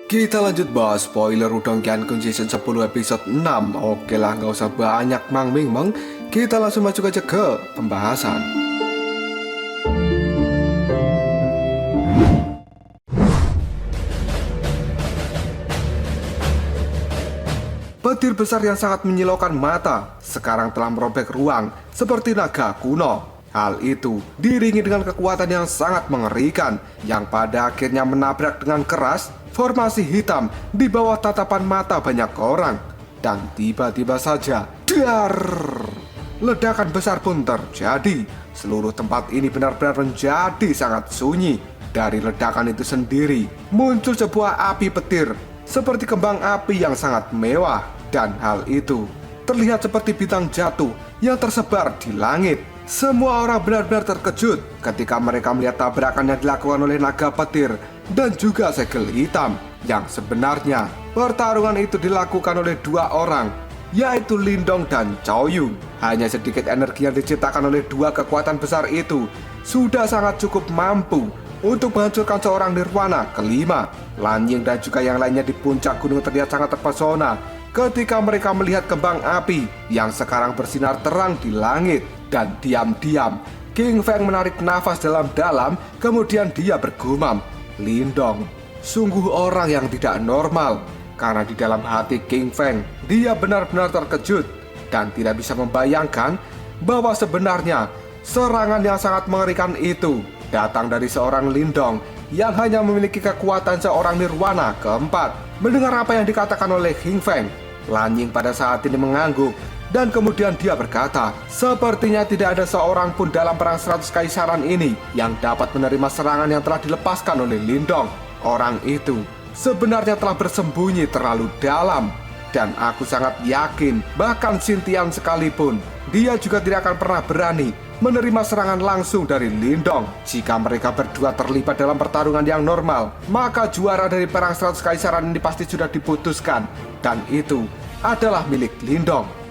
Kita lanjut bahas spoiler Udon Kyankun Season 10 episode 6. Oke lah, nggak usah banyak Mang Ming Meng. Kita langsung masuk aja ke pembahasan. Petir besar yang sangat menyilaukan mata sekarang telah merobek ruang seperti naga kuno. Hal itu diiringi dengan kekuatan yang sangat mengerikan yang pada akhirnya menabrak dengan keras formasi hitam di bawah tatapan mata banyak orang. Dan tiba-tiba saja, dar! Ledakan besar pun terjadi. Seluruh tempat ini benar-benar menjadi sangat sunyi. Dari ledakan itu sendiri muncul sebuah api petir seperti kembang api yang sangat mewah. Dan hal itu terlihat seperti bintang jatuh yang tersebar di langit. Semua orang benar-benar terkejut ketika mereka melihat tabrakan yang dilakukan oleh naga petir dan juga segel hitam. Yang sebenarnya pertarungan itu dilakukan oleh dua orang, yaitu Lindong dan Chow Yu. Hanya sedikit energi yang diciptakan oleh dua kekuatan besar itu sudah sangat cukup mampu untuk menghancurkan seorang Nirwana kelima. Lan Ying dan juga yang lainnya di puncak gunung terlihat sangat terpesona ketika mereka melihat kembang api yang sekarang bersinar terang di langit. Dan diam-diam King Feng menarik nafas dalam-dalam, kemudian dia bergumam, "Lindong, sungguh orang yang tidak normal." Karena di dalam hati King Feng, dia benar-benar terkejut dan tidak bisa membayangkan bahwa sebenarnya serangan yang sangat mengerikan itu datang dari seorang Lindong yang hanya memiliki kekuatan seorang Nirwana keempat. Mendengar apa yang dikatakan oleh King Feng, Lan Ying pada saat ini mengangguk. Dan kemudian dia berkata, sepertinya tidak ada seorang pun dalam perang 100 kaisaran ini yang dapat menerima serangan yang telah dilepaskan oleh Lindong. Orang itu sebenarnya telah bersembunyi terlalu dalam. Dan aku sangat yakin, bahkan Xintian sekalipun, dia juga tidak akan pernah berani menerima serangan langsung dari Lindong. Jika mereka berdua terlibat dalam pertarungan yang normal, maka juara dari perang 100 kaisaran ini pasti sudah diputuskan. Dan itu adalah milik Lindong.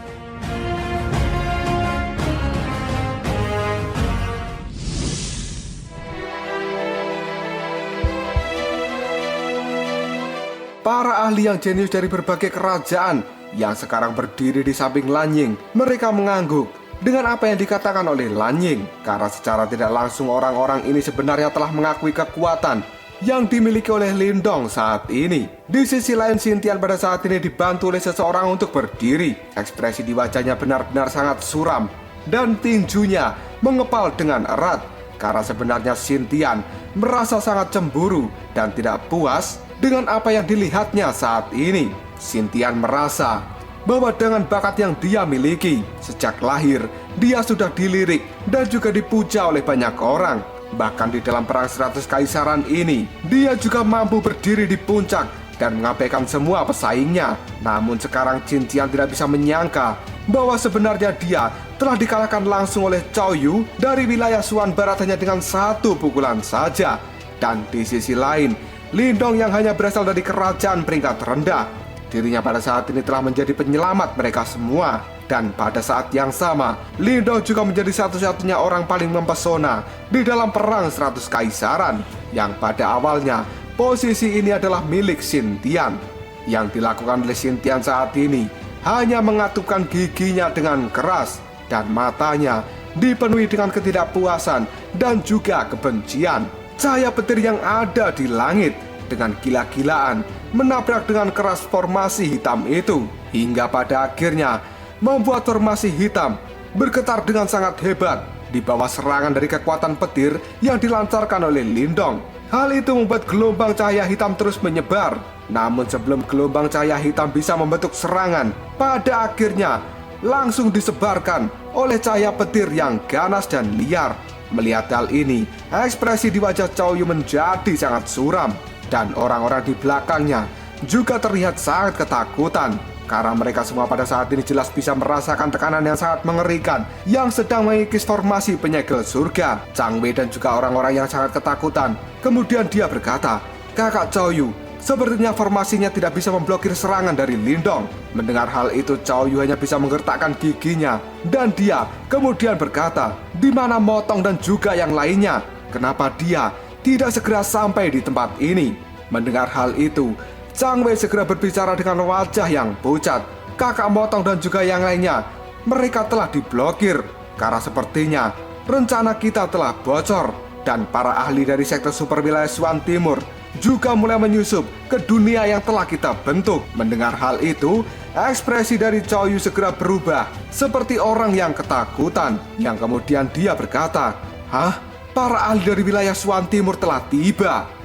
Para ahli yang jenius dari berbagai kerajaan yang sekarang berdiri di samping Lan Ying, mereka mengangguk dengan apa yang dikatakan oleh Lan Ying. Karena secara tidak langsung orang-orang ini sebenarnya telah mengakui kekuatan yang dimiliki oleh Lindong saat ini. Di sisi lain, Xintian pada saat ini dibantu oleh seseorang untuk berdiri. Ekspresi di wajahnya benar-benar sangat suram dan tinjunya mengepal dengan erat. Karena sebenarnya Xintian merasa sangat cemburu dan tidak puas dengan apa yang dilihatnya saat ini. Xintian merasa bahwa dengan bakat yang dia miliki sejak lahir, dia sudah dilirik dan juga dipuja oleh banyak orang. Bahkan di dalam perang 100 kaisaran ini, dia juga mampu berdiri di puncak dan mengabaikan semua pesaingnya. Namun sekarang Xintian tidak bisa menyangka bahwa sebenarnya dia telah dikalahkan langsung oleh Chow Yu dari wilayah Suan Barat hanya dengan satu pukulan saja. Dan di sisi lain, Lindong yang hanya berasal dari kerajaan peringkat rendah, dirinya pada saat ini telah menjadi penyelamat mereka semua. Dan pada saat yang sama, Lindong juga menjadi satu-satunya orang paling mempesona di dalam perang 100 kaisaran, yang pada awalnya posisi ini adalah milik Xintian. Yang dilakukan oleh Xintian saat ini hanya mengatupkan giginya dengan keras dan matanya dipenuhi dengan ketidakpuasan dan juga kebencian. Cahaya petir yang ada di langit dengan gila-gilaan menabrak dengan keras formasi hitam itu, hingga pada akhirnya membuat formasi hitam bergetar dengan sangat hebat di bawah serangan dari kekuatan petir yang dilancarkan oleh Lindong. Hal itu membuat gelombang cahaya hitam terus menyebar. Namun sebelum gelombang cahaya hitam bisa membentuk serangan, pada akhirnya langsung disebarkan oleh cahaya petir yang ganas dan liar. Melihat hal ini, ekspresi di wajah Chow Yu menjadi sangat suram. Dan orang-orang di belakangnya juga terlihat sangat ketakutan. Karena mereka semua pada saat ini jelas bisa merasakan tekanan yang sangat mengerikan yang sedang mengikis formasi penyegel surga. Chang Wei dan juga orang-orang yang sangat ketakutan. Kemudian dia berkata, "Kakak Chow Yu, sepertinya formasinya tidak bisa memblokir serangan dari Lindong." Mendengar hal itu, Chow Yu hanya bisa menggertakkan giginya. Dan dia kemudian berkata, "Di mana Motong dan juga yang lainnya? Kenapa dia tidak segera sampai di tempat ini. Mendengar hal itu, Zhang Wei segera berbicara dengan wajah yang pucat. Kakak Motong dan juga yang lainnya, mereka telah diblokir karena sepertinya rencana kita telah bocor. Dan para ahli dari sektor super wilayah Xuan Timur juga mulai menyusup ke dunia yang telah kita bentuk. Mendengar hal itu, ekspresi dari Cao Yu segera berubah seperti orang yang ketakutan, yang kemudian dia berkata, "Hah? Para ahli dari wilayah Xuan Timur telah tiba."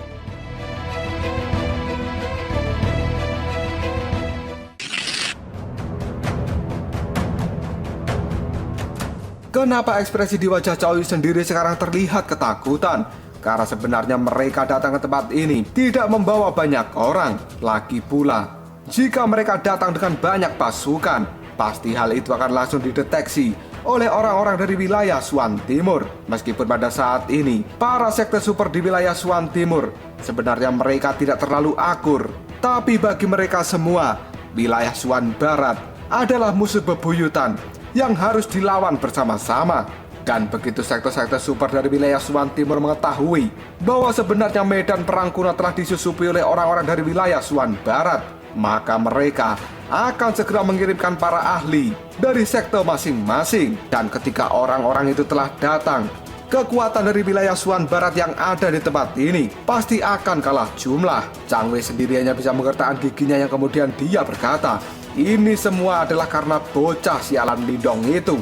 Kenapa ekspresi di wajah Cao Yu sendiri sekarang terlihat ketakutan? Karena sebenarnya mereka datang ke tempat ini tidak membawa banyak orang. Lagi pula, jika mereka datang dengan banyak pasukan, pasti hal itu akan langsung dideteksi oleh orang-orang dari wilayah Xuan Timur. Meskipun pada saat ini, para sekte super di wilayah Xuan Timur sebenarnya mereka tidak terlalu akur. Tapi bagi mereka semua, wilayah Xuan Barat adalah musuh bebuyutan yang harus dilawan bersama-sama. Dan begitu sektor-sektor super dari wilayah Xuan Timur mengetahui bahwa sebenarnya medan perang kuno telah disusupi oleh orang-orang dari wilayah Xuan Barat, maka mereka akan segera mengirimkan para ahli dari sektor masing-masing. Dan ketika orang-orang itu telah datang, kekuatan dari wilayah Xuan Barat yang ada di tempat ini pasti akan kalah jumlah. Zhang Wei sendiri hanya bisa menggertakkan giginya yang kemudian dia berkata, "Ini semua adalah karena bocah sialan Lindong itu.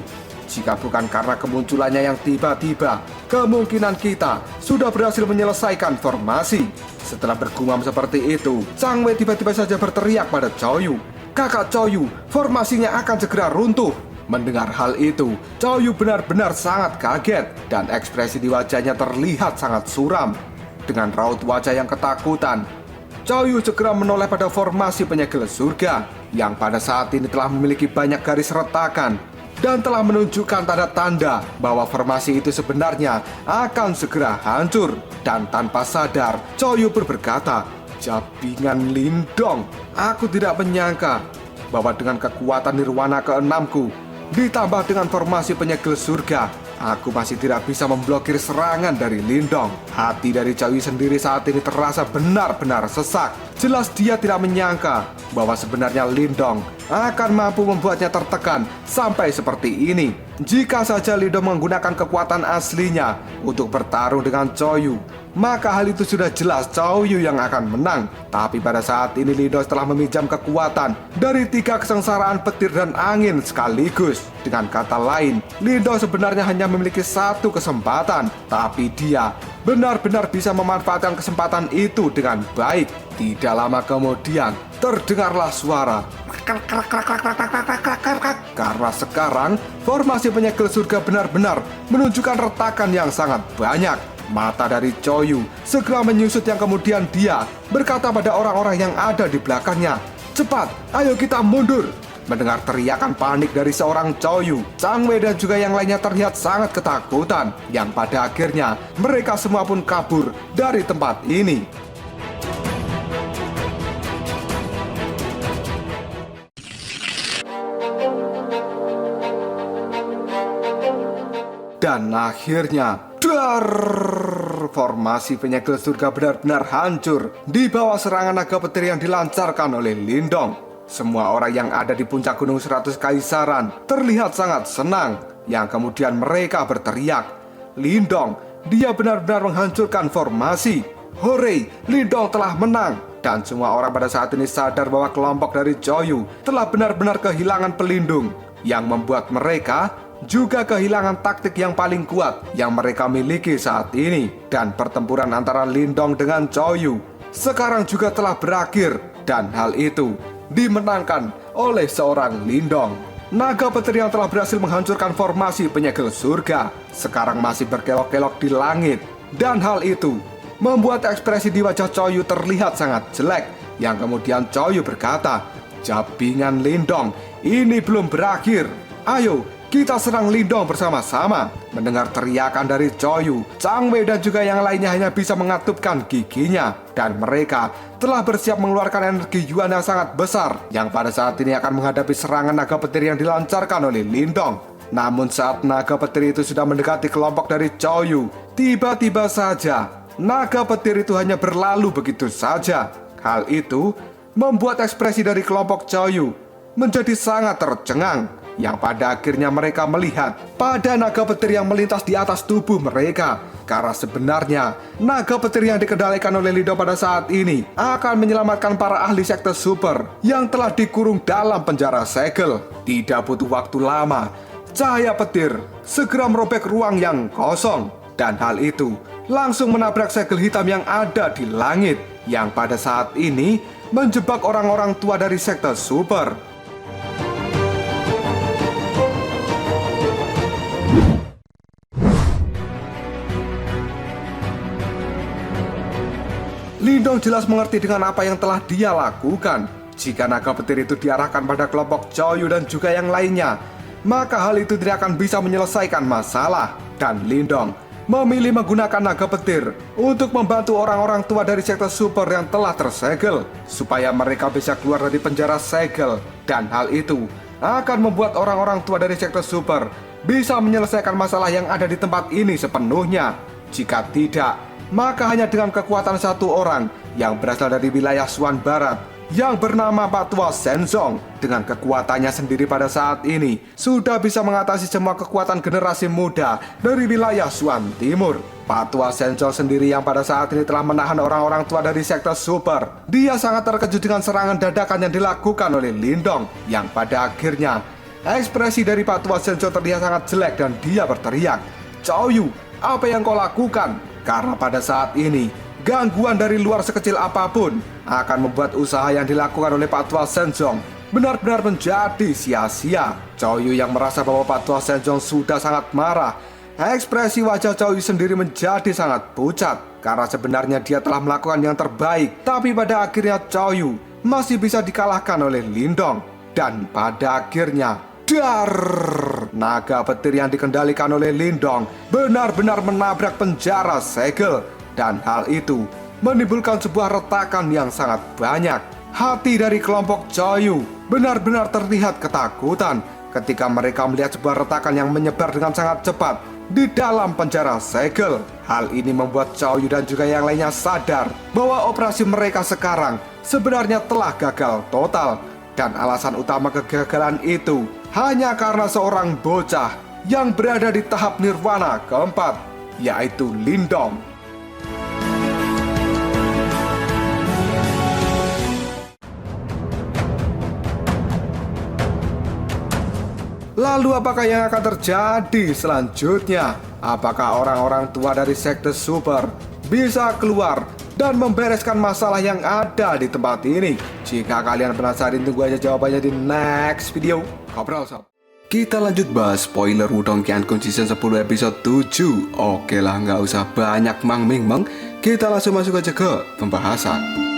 Jika bukan karena kemunculannya yang tiba-tiba, kemungkinan kita sudah berhasil menyelesaikan formasi." Setelah bergumam seperti itu, Zhang Wei tiba-tiba saja berteriak pada Cao Yu, "Kakak Cao Yu, formasinya akan segera runtuh." Mendengar hal itu, Cao Yu benar-benar sangat kaget dan ekspresi di wajahnya terlihat sangat suram. Dengan raut wajah yang ketakutan, Cao Yu segera menoleh pada formasi penyegel surga yang pada saat ini telah memiliki banyak garis retakan dan telah menunjukkan tanda-tanda bahwa formasi itu sebenarnya akan segera hancur. Dan tanpa sadar, Cao Yu berkata, "Jabingan Lindong, aku tidak menyangka bahwa dengan kekuatan nirwana ke-6ku ditambah dengan formasi penyegel surga, aku masih tidak bisa memblokir serangan dari Lindong." Hati dari Cao Yu sendiri saat ini terasa benar-benar sesak. Jelas dia tidak menyangka bahwa sebenarnya Lindong akan mampu membuatnya tertekan sampai seperti ini. Jika saja Lindong menggunakan kekuatan aslinya untuk bertarung dengan Cao Yu, maka hal itu sudah jelas Cao Yu yang akan menang. Tapi pada saat ini Lindong telah meminjam kekuatan dari 3 kesengsaraan petir dan angin sekaligus. Dengan kata lain, Lindong sebenarnya hanya memiliki 1 kesempatan, tapi dia benar-benar bisa memanfaatkan kesempatan itu dengan baik. Tidak lama kemudian, terdengarlah suara. Karena sekarang, formasi penyegel surga benar-benar menunjukkan retakan yang sangat banyak. Mata dari Cao Yu segera menyusut yang kemudian dia berkata pada orang-orang yang ada di belakangnya, "Cepat, ayo kita mundur." Mendengar teriakan panik dari seorang Cao Yu, Zhang Wei dan juga yang lainnya terlihat sangat ketakutan, yang pada akhirnya mereka semua pun kabur dari tempat ini. Dan akhirnya, formasi penyegel surga benar-benar hancur di bawah serangan naga petir yang dilancarkan oleh Lindong. Semua orang yang ada di puncak Gunung 100 Kaisaran terlihat sangat senang, yang kemudian mereka berteriak, "Lindong, dia benar-benar menghancurkan formasi. Hore, Lindong telah menang." Dan semua orang pada saat ini sadar bahwa kelompok dari Cao Yu telah benar-benar kehilangan pelindung, yang membuat mereka juga kehilangan taktik yang paling kuat yang mereka miliki saat ini. Dan pertempuran antara Lindong dengan Cao Yu sekarang juga telah berakhir, dan hal itu dimenangkan oleh seorang Lindong. Naga petir yang telah berhasil menghancurkan formasi penyegel surga sekarang masih berkelok-kelok di langit, dan hal itu membuat ekspresi di wajah Cao Yu terlihat sangat jelek, yang kemudian Cao Yu berkata, "Jabingan Lindong, ini belum berakhir. Ayo, kita serang Lindong bersama-sama." Mendengar teriakan dari Cao Yu, Zhang Wei dan juga yang lainnya hanya bisa mengatupkan giginya. Dan mereka telah bersiap mengeluarkan energi Yuan yang sangat besar, yang pada saat ini akan menghadapi serangan naga petir yang dilancarkan oleh Lindong. Namun saat naga petir itu sudah mendekati kelompok dari Cao Yu, tiba-tiba saja naga petir itu hanya berlalu begitu saja. Hal itu membuat ekspresi dari kelompok Choyu menjadi sangat tercengang, yang pada akhirnya mereka melihat pada naga petir yang melintas di atas tubuh mereka. Karena sebenarnya naga petir yang dikendalikan oleh Lindong pada saat ini akan menyelamatkan para ahli sekte super yang telah dikurung dalam penjara segel. Tidak butuh waktu lama, cahaya petir segera merobek ruang yang kosong, dan hal itu langsung menabrak segel hitam yang ada di langit, yang pada saat ini menjebak orang-orang tua dari sekte super. Lindong jelas mengerti dengan apa yang telah dia lakukan. Jika naga petir itu diarahkan pada kelompok Choyu dan juga yang lainnya, maka hal itu tidak akan bisa menyelesaikan masalah. Dan Lindong memilih menggunakan naga petir untuk membantu orang-orang tua dari sekte super yang telah tersegel, supaya mereka bisa keluar dari penjara segel. Dan hal itu akan membuat orang-orang tua dari sekte super bisa menyelesaikan masalah yang ada di tempat ini sepenuhnya. Jika tidak, maka hanya dengan kekuatan satu orang yang berasal dari wilayah Suan Barat yang bernama Pak Tua Senzong, dengan kekuatannya sendiri pada saat ini sudah bisa mengatasi semua kekuatan generasi muda dari wilayah Suan Timur. Pak Tua Senzong sendiri yang pada saat ini telah menahan orang-orang tua dari sekte super. Dia sangat terkejut dengan serangan dadakan yang dilakukan oleh Lindong, yang pada akhirnya ekspresi dari Pak Tua Senzong terlihat sangat jelek dan dia berteriak, "Choyu, apa yang kau lakukan?" Karena pada saat ini, gangguan dari luar sekecil apapun akan membuat usaha yang dilakukan oleh Pak Tua Senzong benar-benar menjadi sia-sia. Choyu yang merasa bahwa Pak Tua Senzong sudah sangat marah. Ekspresi wajah Choyu sendiri menjadi sangat pucat, karena sebenarnya dia telah melakukan yang terbaik. Tapi pada akhirnya Choyu masih bisa dikalahkan oleh Lindong. Dan pada akhirnya, dar! Naga petir yang dikendalikan oleh Lindong benar-benar menabrak penjara segel, dan hal itu menimbulkan sebuah retakan yang sangat banyak. Hati dari kelompok Choyu benar-benar terlihat ketakutan ketika mereka melihat sebuah retakan yang menyebar dengan sangat cepat di dalam penjara segel. Hal ini membuat Choyu dan juga yang lainnya sadar bahwa operasi mereka sekarang sebenarnya telah gagal total. Dan alasan utama kegagalan itu hanya karena seorang bocah yang berada di tahap nirwana keempat, yaitu Lindong. Lalu apakah yang akan terjadi selanjutnya? Apakah orang-orang tua dari sekte super bisa keluar dan membereskan masalah yang ada di tempat ini? Jika kalian penasaran, tunggu aja jawabannya di next video. Ngobrol sob. Kita lanjut bahas spoiler Wudong Qiankun season 10 episode 7. Oke lah, nggak usah banyak mang-ming-mang, kita langsung masuk aja ke pembahasan.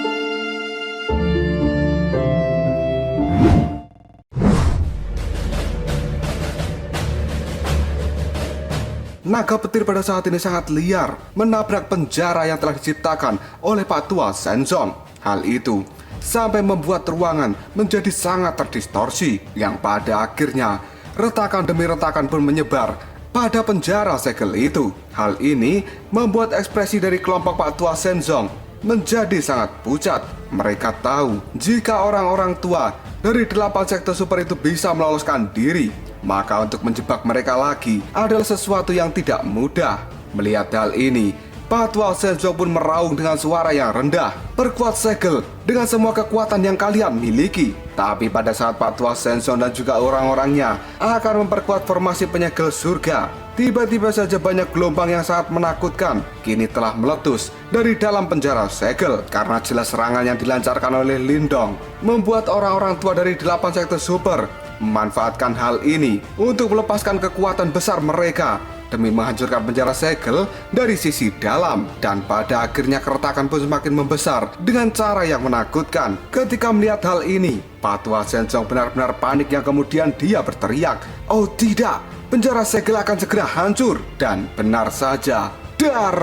Naga petir pada saat ini sangat liar, menabrak penjara yang telah diciptakan oleh Pak Tua Senzong. Hal itu sampai membuat ruangan menjadi sangat terdistorsi, yang pada akhirnya retakan demi retakan pun menyebar pada penjara segel itu. Hal ini membuat ekspresi dari kelompok Pak Tua Senzong menjadi sangat pucat. Mereka tahu jika orang-orang tua dari 8 sekte super itu bisa meloloskan diri, maka untuk menjebak mereka lagi adalah sesuatu yang tidak mudah. Melihat hal ini, Pak Tua Senzong pun meraung dengan suara yang rendah, "Perkuat segel dengan semua kekuatan yang kalian miliki." Tapi pada saat Pak Tua Senzong dan juga orang-orangnya akan memperkuat formasi penyegel surga, tiba-tiba saja banyak gelombang yang sangat menakutkan kini telah meletus dari dalam penjara segel. Karena jelas serangan yang dilancarkan oleh Lindong membuat orang-orang tua dari 8 sekte super memanfaatkan hal ini untuk melepaskan kekuatan besar mereka demi menghancurkan penjara segel dari sisi dalam. Dan pada akhirnya keretakan pun semakin membesar dengan cara yang menakutkan. Ketika melihat hal ini, Pak Tua Senzong benar-benar panik, yang kemudian dia berteriak, "Oh tidak, penjara segel akan segera hancur." Dan benar saja, dar!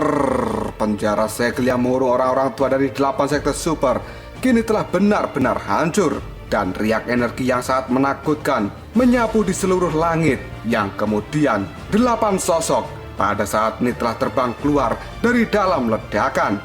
Penjara segel yang mengurung orang-orang tua dari 8 sekte super kini telah benar-benar hancur. Dan riak energi yang sangat menakutkan menyapu di seluruh langit, yang kemudian 8 sosok pada saat ini telah terbang keluar dari dalam ledakan.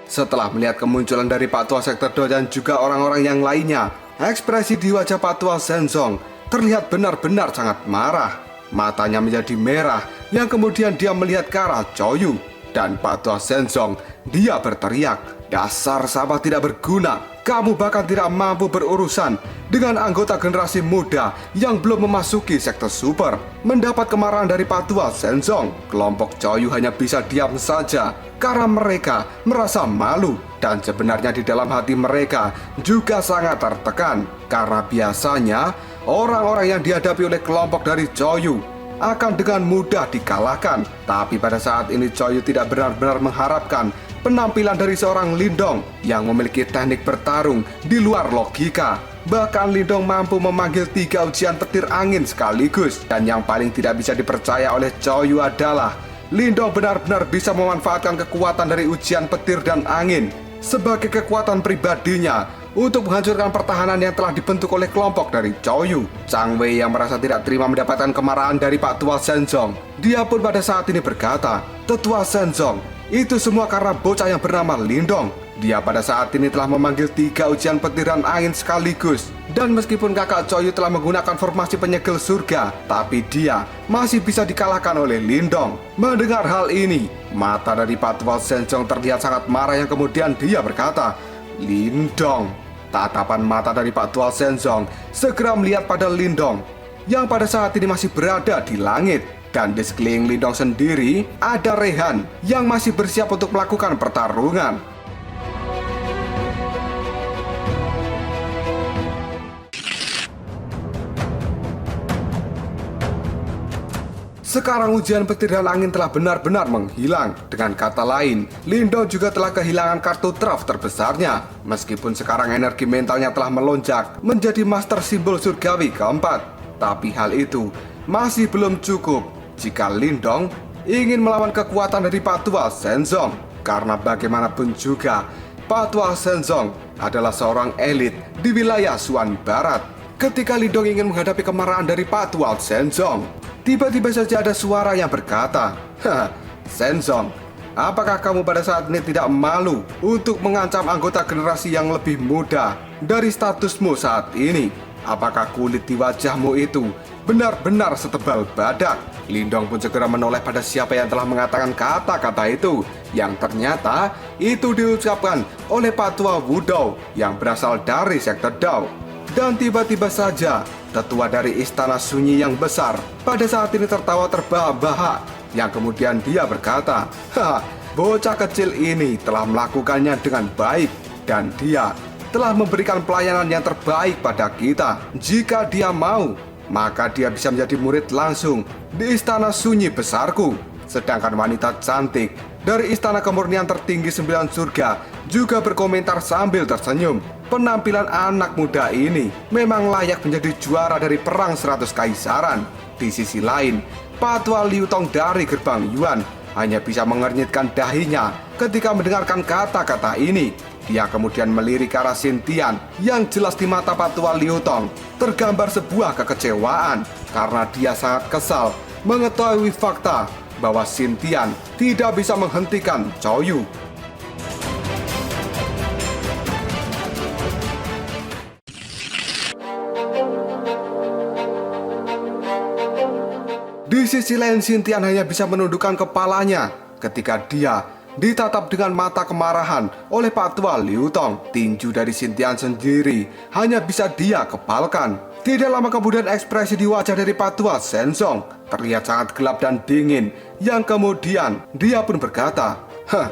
Setelah melihat kemunculan dari Pak Tua Sektor Do dan juga orang-orang yang lainnya, ekspresi di wajah Pak Tua Shenzong terlihat benar-benar sangat marah. Matanya menjadi merah, yang kemudian dia melihat ke arah Choyu. Dan Pak Tua Shenzong, dia berteriak, "Dasar sahabat tidak berguna, kamu bahkan tidak mampu berurusan dengan anggota generasi muda yang belum memasuki sektor super." Mendapat kemarahan dari Pak Tua Shenzong, kelompok Choyu hanya bisa diam saja karena mereka merasa malu. Dan sebenarnya di dalam hati mereka juga sangat tertekan, karena biasanya orang-orang yang dihadapi oleh kelompok dari Choyu akan dengan mudah dikalahkan. Tapi pada saat ini Choyu tidak benar-benar mengharapkan penampilan dari seorang Lindong yang memiliki teknik bertarung di luar logika. Bahkan Lindong mampu memanggil 3 ujian petir angin sekaligus. Dan yang paling tidak bisa dipercaya oleh Choyu adalah Lindong benar-benar bisa memanfaatkan kekuatan dari ujian petir dan angin sebagai kekuatan pribadinya untuk menghancurkan pertahanan yang telah dibentuk oleh kelompok dari Choyu. Chang Wei yang merasa tidak terima mendapatkan kemarahan dari Pak Tua Shenzong, dia pun pada saat ini berkata, "Tetua Shenzong, itu semua karena bocah yang bernama Lindong. Dia pada saat ini telah memanggil 3 ujian petir dan angin sekaligus. Dan meskipun kakak Choyu telah menggunakan formasi penyegel surga, tapi dia masih bisa dikalahkan oleh Lindong." Mendengar hal ini, mata dari Pak Tua Shenzong terlihat sangat marah, yang kemudian dia berkata, "Lindong." Tatapan mata dari Pak Tua Shenzong segera melihat pada Lindong yang pada saat ini masih berada di langit. Dan di sekeliling Lindong sendiri ada Rehan yang masih bersiap untuk melakukan pertarungan. Sekarang ujian petir dan angin telah benar-benar menghilang. Dengan kata lain, Lindong juga telah kehilangan kartu truf terbesarnya. Meskipun sekarang energi mentalnya telah melonjak menjadi master simbol surgawi keempat. Tapi hal itu masih belum cukup jika Lindong ingin melawan kekuatan dari Pak Tua Shenzong. Karena bagaimanapun juga, Pak Tua Shenzong adalah seorang elit di wilayah Suan Barat. Ketika Lindong ingin menghadapi kemarahan dari Pak Tua Shenzong, tiba-tiba saja ada suara yang berkata, "Haha, Shenzong, apakah kamu pada saat ini tidak malu untuk mengancam anggota generasi yang lebih muda dari statusmu saat ini? Apakah kulit di wajahmu itu benar-benar setebal badak?" Lindong pun segera menoleh pada siapa yang telah mengatakan kata-kata itu, yang ternyata itu diucapkan oleh Pak Tua Wudou yang berasal dari sektor Dao. Dan tiba-tiba saja tetua dari istana sunyi yang besar pada saat ini tertawa terbahak-bahak, yang kemudian dia berkata, "Haha, bocah kecil ini telah melakukannya dengan baik, dan dia telah memberikan pelayanan yang terbaik pada kita. Jika dia mau, maka dia bisa menjadi murid langsung di istana sunyi besarku." Sedangkan wanita cantik dari istana kemurnian tertinggi 9 surga juga berkomentar sambil tersenyum, "Penampilan anak muda ini memang layak menjadi juara dari perang 100 kaisaran." Di sisi lain, Pak Tua Liu Tong dari gerbang Yuan hanya bisa mengernyitkan dahinya ketika mendengarkan kata-kata ini. Dia kemudian melirik ke arah Xintian, yang jelas di mata Pak Tua Liu Tong tergambar sebuah kekecewaan karena dia sangat kesal mengetahui fakta bahwa Xintian tidak bisa menghentikan Choyu. Di sisi lain, Xintian hanya bisa menundukkan kepalanya ketika dia ditatap dengan mata kemarahan oleh Pak Tua Liu Tong. Tinju dari Xintian sendiri hanya bisa dia kepalkan. Tidak lama kemudian ekspresi di wajah dari Pak Tua Shenzong terlihat sangat gelap dan dingin, yang kemudian dia pun berkata, "Hah,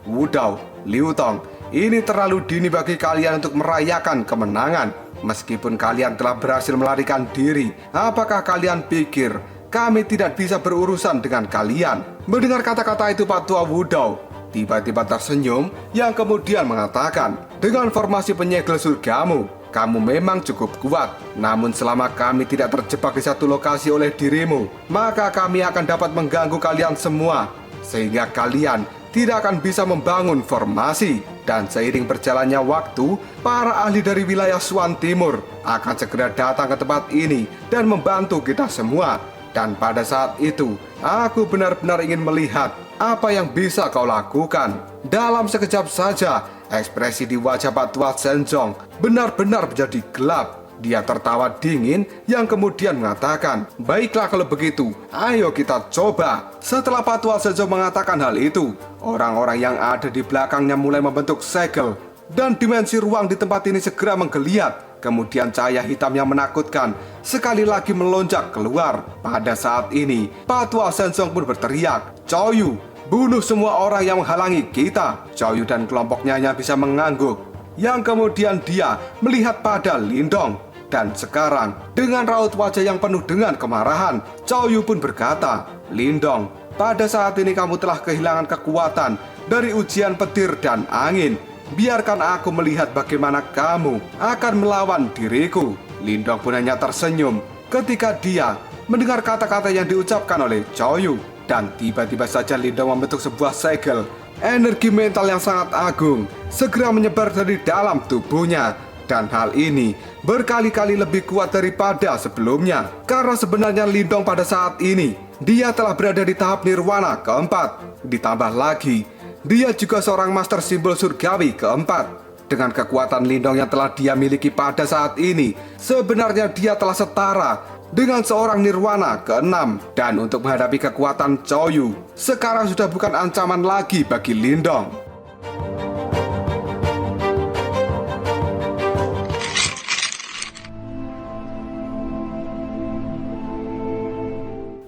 Wudou, Liu Tong, ini terlalu dini bagi kalian untuk merayakan kemenangan. Meskipun kalian telah berhasil melarikan diri, apakah kalian pikir kami tidak bisa berurusan dengan kalian?" Mendengar kata-kata itu, Pak Tua Wudou tiba-tiba tersenyum, yang kemudian mengatakan, "Dengan formasi penyegel surgamu, kamu memang cukup kuat. Namun selama kami tidak terjebak di satu lokasi oleh dirimu, maka kami akan dapat mengganggu kalian semua, sehingga kalian tidak akan bisa membangun formasi. Dan seiring berjalannya waktu, para ahli dari wilayah Swan Timur akan segera datang ke tempat ini dan membantu kita semua. Dan pada saat itu, aku benar-benar ingin melihat apa yang bisa kau lakukan. Dalam sekejap saja, ekspresi di wajah Pak Tua Senjong benar-benar menjadi gelap. Dia tertawa dingin yang kemudian mengatakan, "Baiklah kalau begitu, ayo kita coba." Setelah Pak Tua Senjong mengatakan hal itu, orang-orang yang ada di belakangnya mulai membentuk segel, dan dimensi ruang di tempat ini segera menggeliat. Kemudian cahaya hitam yang menakutkan sekali lagi melonjak keluar. Pada saat ini, Pak Tua Senjong pun berteriak, "Chow Yu, bunuh semua orang yang menghalangi kita." Chow Yu dan kelompoknya hanya bisa mengangguk. Yang kemudian dia melihat pada Lindong. Dan sekarang, dengan raut wajah yang penuh dengan kemarahan, Chow Yu pun berkata, "Lindong, pada saat ini kamu telah kehilangan kekuatan dari ujian petir dan angin. Biarkan aku melihat bagaimana kamu akan melawan diriku." Lindong pun hanya tersenyum ketika dia mendengar kata-kata yang diucapkan oleh Chow Yu. Dan tiba-tiba saja Lindong membentuk sebuah segel. Energi mental yang sangat agung segera menyebar dari dalam tubuhnya. Dan hal ini berkali-kali lebih kuat daripada sebelumnya. Karena sebenarnya Lindong pada saat ini, dia telah berada di tahap nirwana keempat. Ditambah lagi, dia juga seorang master simbol surgawi keempat. Dengan kekuatan Lindong yang telah dia miliki pada saat ini, sebenarnya dia telah setara dengan seorang nirwana keenam. Dan untuk menghadapi kekuatan Chow Yu, sekarang sudah bukan ancaman lagi bagi Lindong.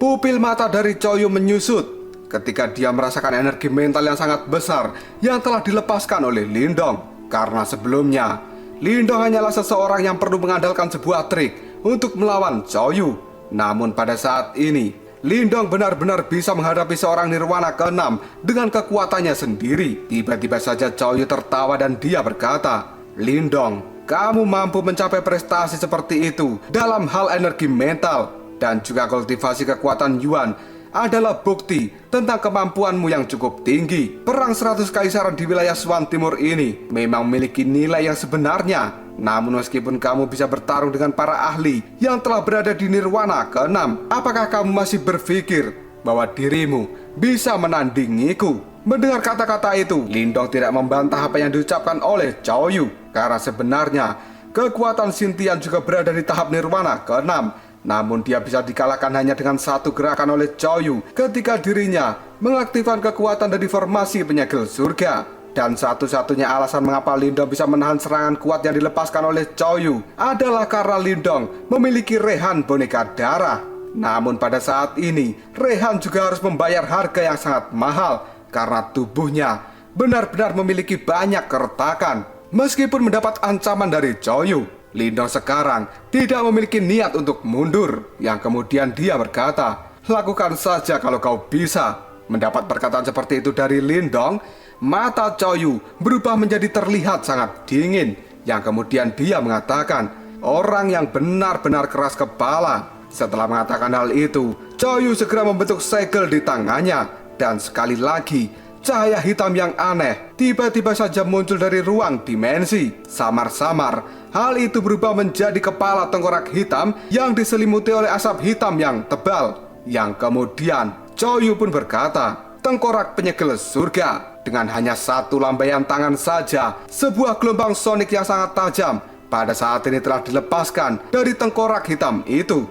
Pupil mata dari Chow Yu menyusut ketika dia merasakan energi mental yang sangat besar yang telah dilepaskan oleh Lindong. Karena sebelumnya, Lindong hanyalah seseorang yang perlu mengandalkan sebuah trik untuk melawan Chow Yu. Namun pada saat ini, Lindong benar-benar bisa menghadapi seorang nirwana keenam dengan kekuatannya sendiri. Tiba-tiba saja Chow Yu tertawa dan dia berkata, "Lindong, kamu mampu mencapai prestasi seperti itu dalam hal energi mental dan juga kultivasi kekuatan Yuan adalah bukti tentang kemampuanmu yang cukup tinggi. Perang 100 Kaisaran di wilayah Swan Timur ini memang memiliki nilai yang sebenarnya. Namun meskipun kamu bisa bertarung dengan para ahli yang telah berada di nirwana ke-6, apakah kamu masih berpikir bahwa dirimu bisa menandingiku?" Mendengar kata-kata itu, Lindong tidak membantah apa yang diucapkan oleh Chow Yu. Karena sebenarnya kekuatan Xintian juga berada di tahap nirwana ke-6. Namun dia bisa dikalahkan hanya dengan satu gerakan oleh Chow Yu ketika dirinya mengaktifkan kekuatan dari formasi penyegel surga. Dan satu-satunya alasan mengapa Lindong bisa menahan serangan kuat yang dilepaskan oleh Chow Yu adalah karena Lindong memiliki Rehan boneka darah. Namun pada saat ini, Rehan juga harus membayar harga yang sangat mahal karena tubuhnya benar-benar memiliki banyak keretakan. Meskipun mendapat ancaman dari Chow Yu, Lindong sekarang tidak memiliki niat untuk mundur. Yang kemudian dia berkata, "Lakukan saja kalau kau bisa." Mendapat perkataan seperti itu dari Lindong, mata Chow Yu berubah menjadi terlihat sangat dingin. Yang kemudian dia mengatakan, "Orang yang benar-benar keras kepala." Setelah mengatakan hal itu, Chow Yu segera membentuk segel di tangannya. Dan sekali lagi, cahaya hitam yang aneh tiba-tiba saja muncul dari ruang dimensi. Samar-samar, hal itu berubah menjadi kepala tengkorak hitam yang diselimuti oleh asap hitam yang tebal. Yang kemudian, Chow Yu pun berkata, "Tengkorak penyegel surga." Dengan hanya satu lambaian tangan saja, sebuah gelombang sonik yang sangat tajam pada saat ini telah dilepaskan dari tengkorak hitam itu.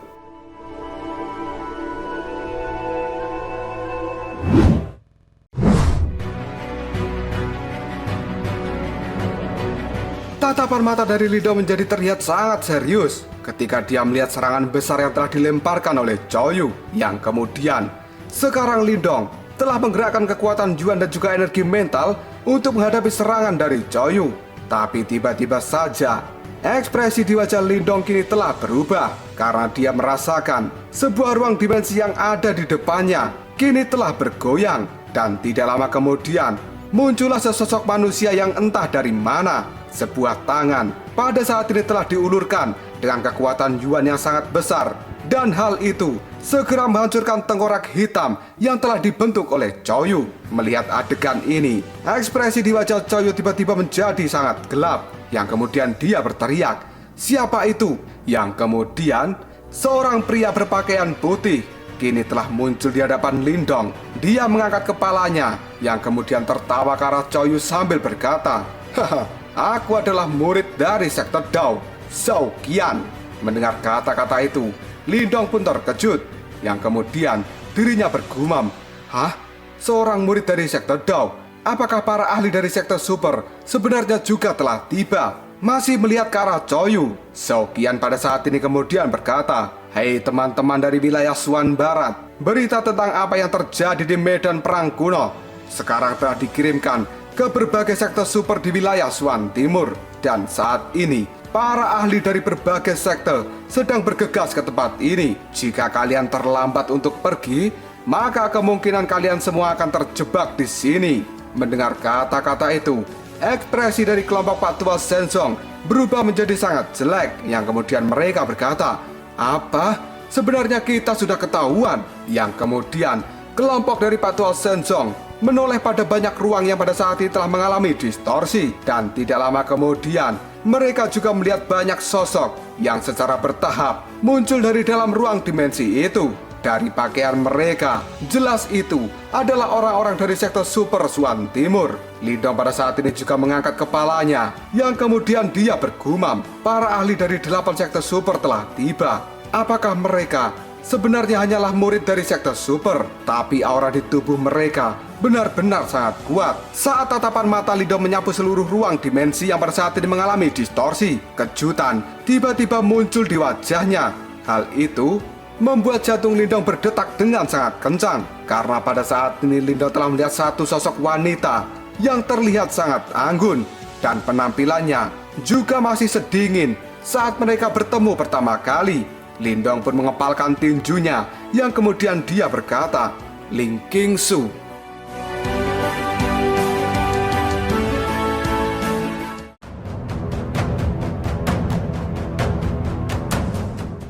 Tatapan mata dari Lindong menjadi terlihat sangat serius ketika dia melihat serangan besar yang telah dilemparkan oleh Chow Yu. Yang kemudian, sekarang Lindong telah menggerakkan kekuatan Yuan dan juga energi mental untuk menghadapi serangan dari Chow Yu. Tapi tiba-tiba saja, ekspresi di wajah Lindong kini telah berubah karena dia merasakan sebuah ruang dimensi yang ada di depannya kini telah bergoyang. Dan tidak lama kemudian, muncullah sesosok manusia yang entah dari mana. Sebuah tangan pada saat ini telah diulurkan dengan kekuatan Yuan yang sangat besar Dan hal itu segera menghancurkan tengkorak hitam yang telah dibentuk oleh Choyu. Melihat adegan ini, ekspresi di wajah Choyu tiba-tiba menjadi sangat gelap. Yang kemudian dia berteriak, "Siapa itu?" Yang kemudian seorang pria berpakaian putih kini telah muncul di hadapan Lindong. Dia mengangkat kepalanya yang kemudian tertawa ke arah Choyu sambil berkata, "Haha, aku adalah murid dari sekte Dao, Zhao Qian." Mendengar kata-kata itu, Lindong pun terkejut. Yang kemudian dirinya bergumam, "Hah? Seorang murid dari sekte Dao? Apakah para ahli dari sekte super sebenarnya juga telah tiba?" Masih melihat ke arah Choyu, Zhao Qian pada saat ini kemudian berkata, "Hei teman-teman dari wilayah Suan Barat, berita tentang apa yang terjadi di medan perang kuno sekarang telah dikirimkan ke berbagai sekte super di wilayah Suan Timur. Dan saat ini, para ahli dari berbagai sekte sedang bergegas ke tempat ini. Jika kalian terlambat untuk pergi, maka kemungkinan kalian semua akan terjebak di sini." Mendengar kata-kata itu, ekspresi dari kelompok Pak Tua Shenzong berubah menjadi sangat jelek. Yang kemudian mereka berkata, "Apa? Sebenarnya kita sudah ketahuan." Yang kemudian kelompok dari Pak Tua Shenzong menoleh pada banyak ruang yang pada saat itu telah mengalami distorsi. Dan tidak lama kemudian, mereka juga melihat banyak sosok yang secara bertahap muncul dari dalam ruang dimensi itu. Dari pakaian mereka, jelas itu adalah orang-orang dari sekte Super Suan Timur. Lindong pada saat ini juga mengangkat kepalanya, yang kemudian dia bergumam, "Para ahli dari 8 sekte Super telah tiba. Apakah mereka sebenarnya hanyalah murid dari sekte Super?" Tapi aura di tubuh mereka benar-benar sangat kuat. Saat tatapan mata Lindong menyapu seluruh ruang dimensi yang pada saat ini mengalami distorsi, kejutan tiba-tiba muncul di wajahnya. Hal itu membuat jantung Lindong berdetak dengan sangat kencang, karena pada saat ini Lindong telah melihat satu sosok wanita yang terlihat sangat anggun, dan penampilannya juga masih sedingin saat mereka bertemu pertama kali. Lindong pun mengepalkan tinjunya, yang kemudian dia berkata, "Ling Qingsu."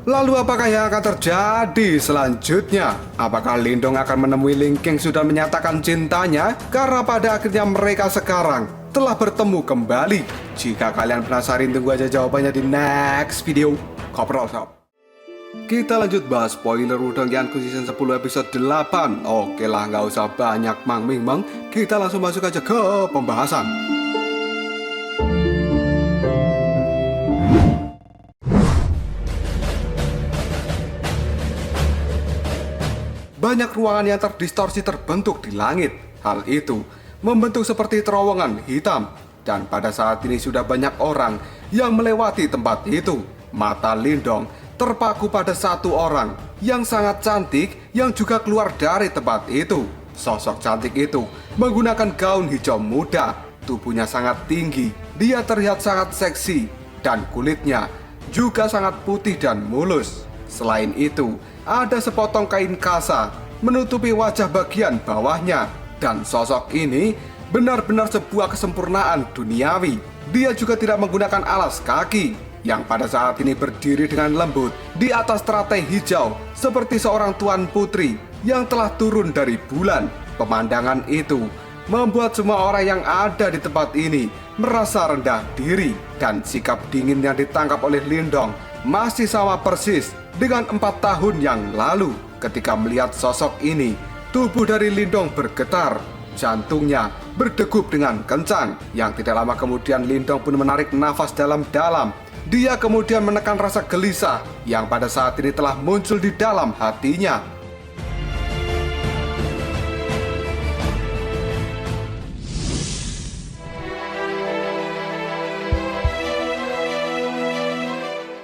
Lalu apakah yang akan terjadi selanjutnya? Apakah Lindong akan menemui Ling Qingsu dan menyatakan cintanya? Karena pada akhirnya mereka sekarang telah bertemu kembali. Jika kalian penasaran, tunggu aja jawabannya di next video. Koprol Shop. Kita lanjut bahas spoiler Udang Yanku season 10 episode 8. Oke lah, nggak usah banyak mang-ming-mang. Kita langsung masuk aja ke pembahasan. Banyak ruangan yang terdistorsi terbentuk di langit. Hal itu membentuk seperti terowongan hitam. Dan pada saat ini sudah banyak orang yang melewati tempat itu. Mata Lindong terpaku pada satu orang yang sangat cantik yang juga keluar dari tempat itu. Sosok cantik itu menggunakan gaun hijau muda. Tubuhnya sangat tinggi. Dia terlihat sangat seksi. Dan kulitnya juga sangat putih dan mulus. Selain itu, ada sepotong kain kasa menutupi wajah bagian bawahnya. Dan sosok ini benar-benar sebuah kesempurnaan duniawi. Dia juga tidak menggunakan alas kaki, yang pada saat ini berdiri dengan lembut di atas teratai hijau seperti seorang tuan putri yang telah turun dari bulan. Pemandangan itu membuat semua orang yang ada di tempat ini merasa rendah diri. Dan sikap dingin yang ditangkap oleh Lindong masih sama persis dengan 4 tahun yang lalu. Ketika melihat sosok ini, tubuh dari Lindong bergetar. Jantungnya berdegup dengan kencang. Yang tidak lama kemudian Lindong pun menarik nafas dalam-dalam. Dia kemudian menekan rasa gelisah yang pada saat ini telah muncul di dalam hatinya.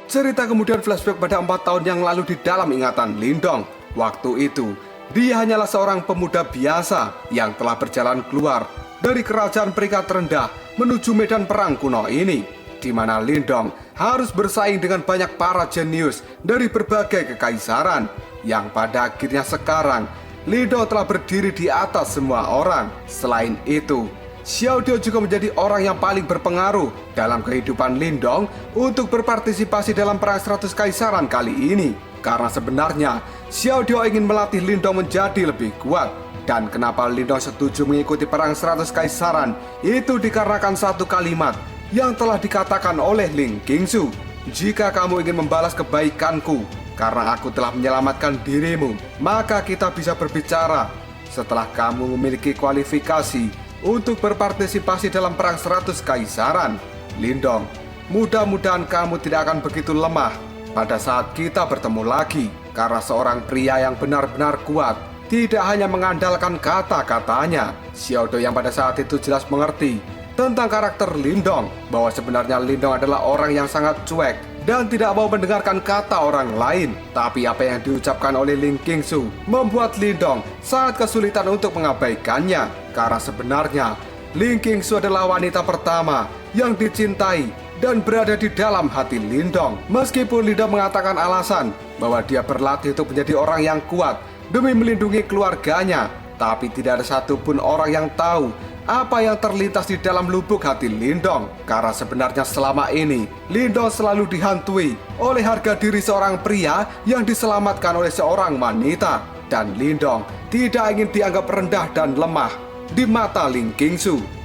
Cerita kemudian flashback pada 4 tahun yang lalu di dalam ingatan Lindong. Waktu itu, dia hanyalah seorang pemuda biasa yang telah berjalan keluar dari kerajaan peringkat rendah menuju medan perang kuno ini, di mana Lindong harus bersaing dengan banyak para jenius dari berbagai kekaisaran, yang pada akhirnya sekarang Lindong telah berdiri di atas semua orang. Selain itu, Xiao Dio juga menjadi orang yang paling berpengaruh dalam kehidupan Lindong untuk berpartisipasi dalam perang 100 kaisaran kali ini. Karena sebenarnya Xiao Diao ingin melatih Lindong menjadi lebih kuat. Dan kenapa Lindong setuju mengikuti perang 100 kaisaran itu dikarenakan satu kalimat yang telah dikatakan oleh Ling Qingsu. Jika kamu ingin membalas kebaikanku karena aku telah menyelamatkan dirimu, maka kita bisa berbicara setelah kamu memiliki kualifikasi untuk berpartisipasi dalam perang 100 kaisaran. Lindong, mudah-mudahan kamu tidak akan begitu lemah pada saat kita bertemu lagi, karena seorang pria yang benar-benar kuat tidak hanya mengandalkan kata-katanya. Xiao Dao yang pada saat itu jelas mengerti tentang karakter Lindong, bahwa sebenarnya Lindong adalah orang yang sangat cuek dan tidak mau mendengarkan kata orang lain. Tapi apa yang diucapkan oleh Ling Qingsu membuat Lindong sangat kesulitan untuk mengabaikannya, karena sebenarnya Ling Qingsu adalah wanita pertama yang dicintai dan berada di dalam hati Lindong. Meskipun Lindong mengatakan alasan bahwa dia berlatih untuk menjadi orang yang kuat demi melindungi keluarganya, tapi tidak ada satupun orang yang tahu apa yang terlintas di dalam lubuk hati Lindong. Karena sebenarnya selama ini Lindong selalu dihantui oleh harga diri seorang pria yang diselamatkan oleh seorang wanita. Dan Lindong tidak ingin dianggap rendah dan lemah di mata Ling Qingsu.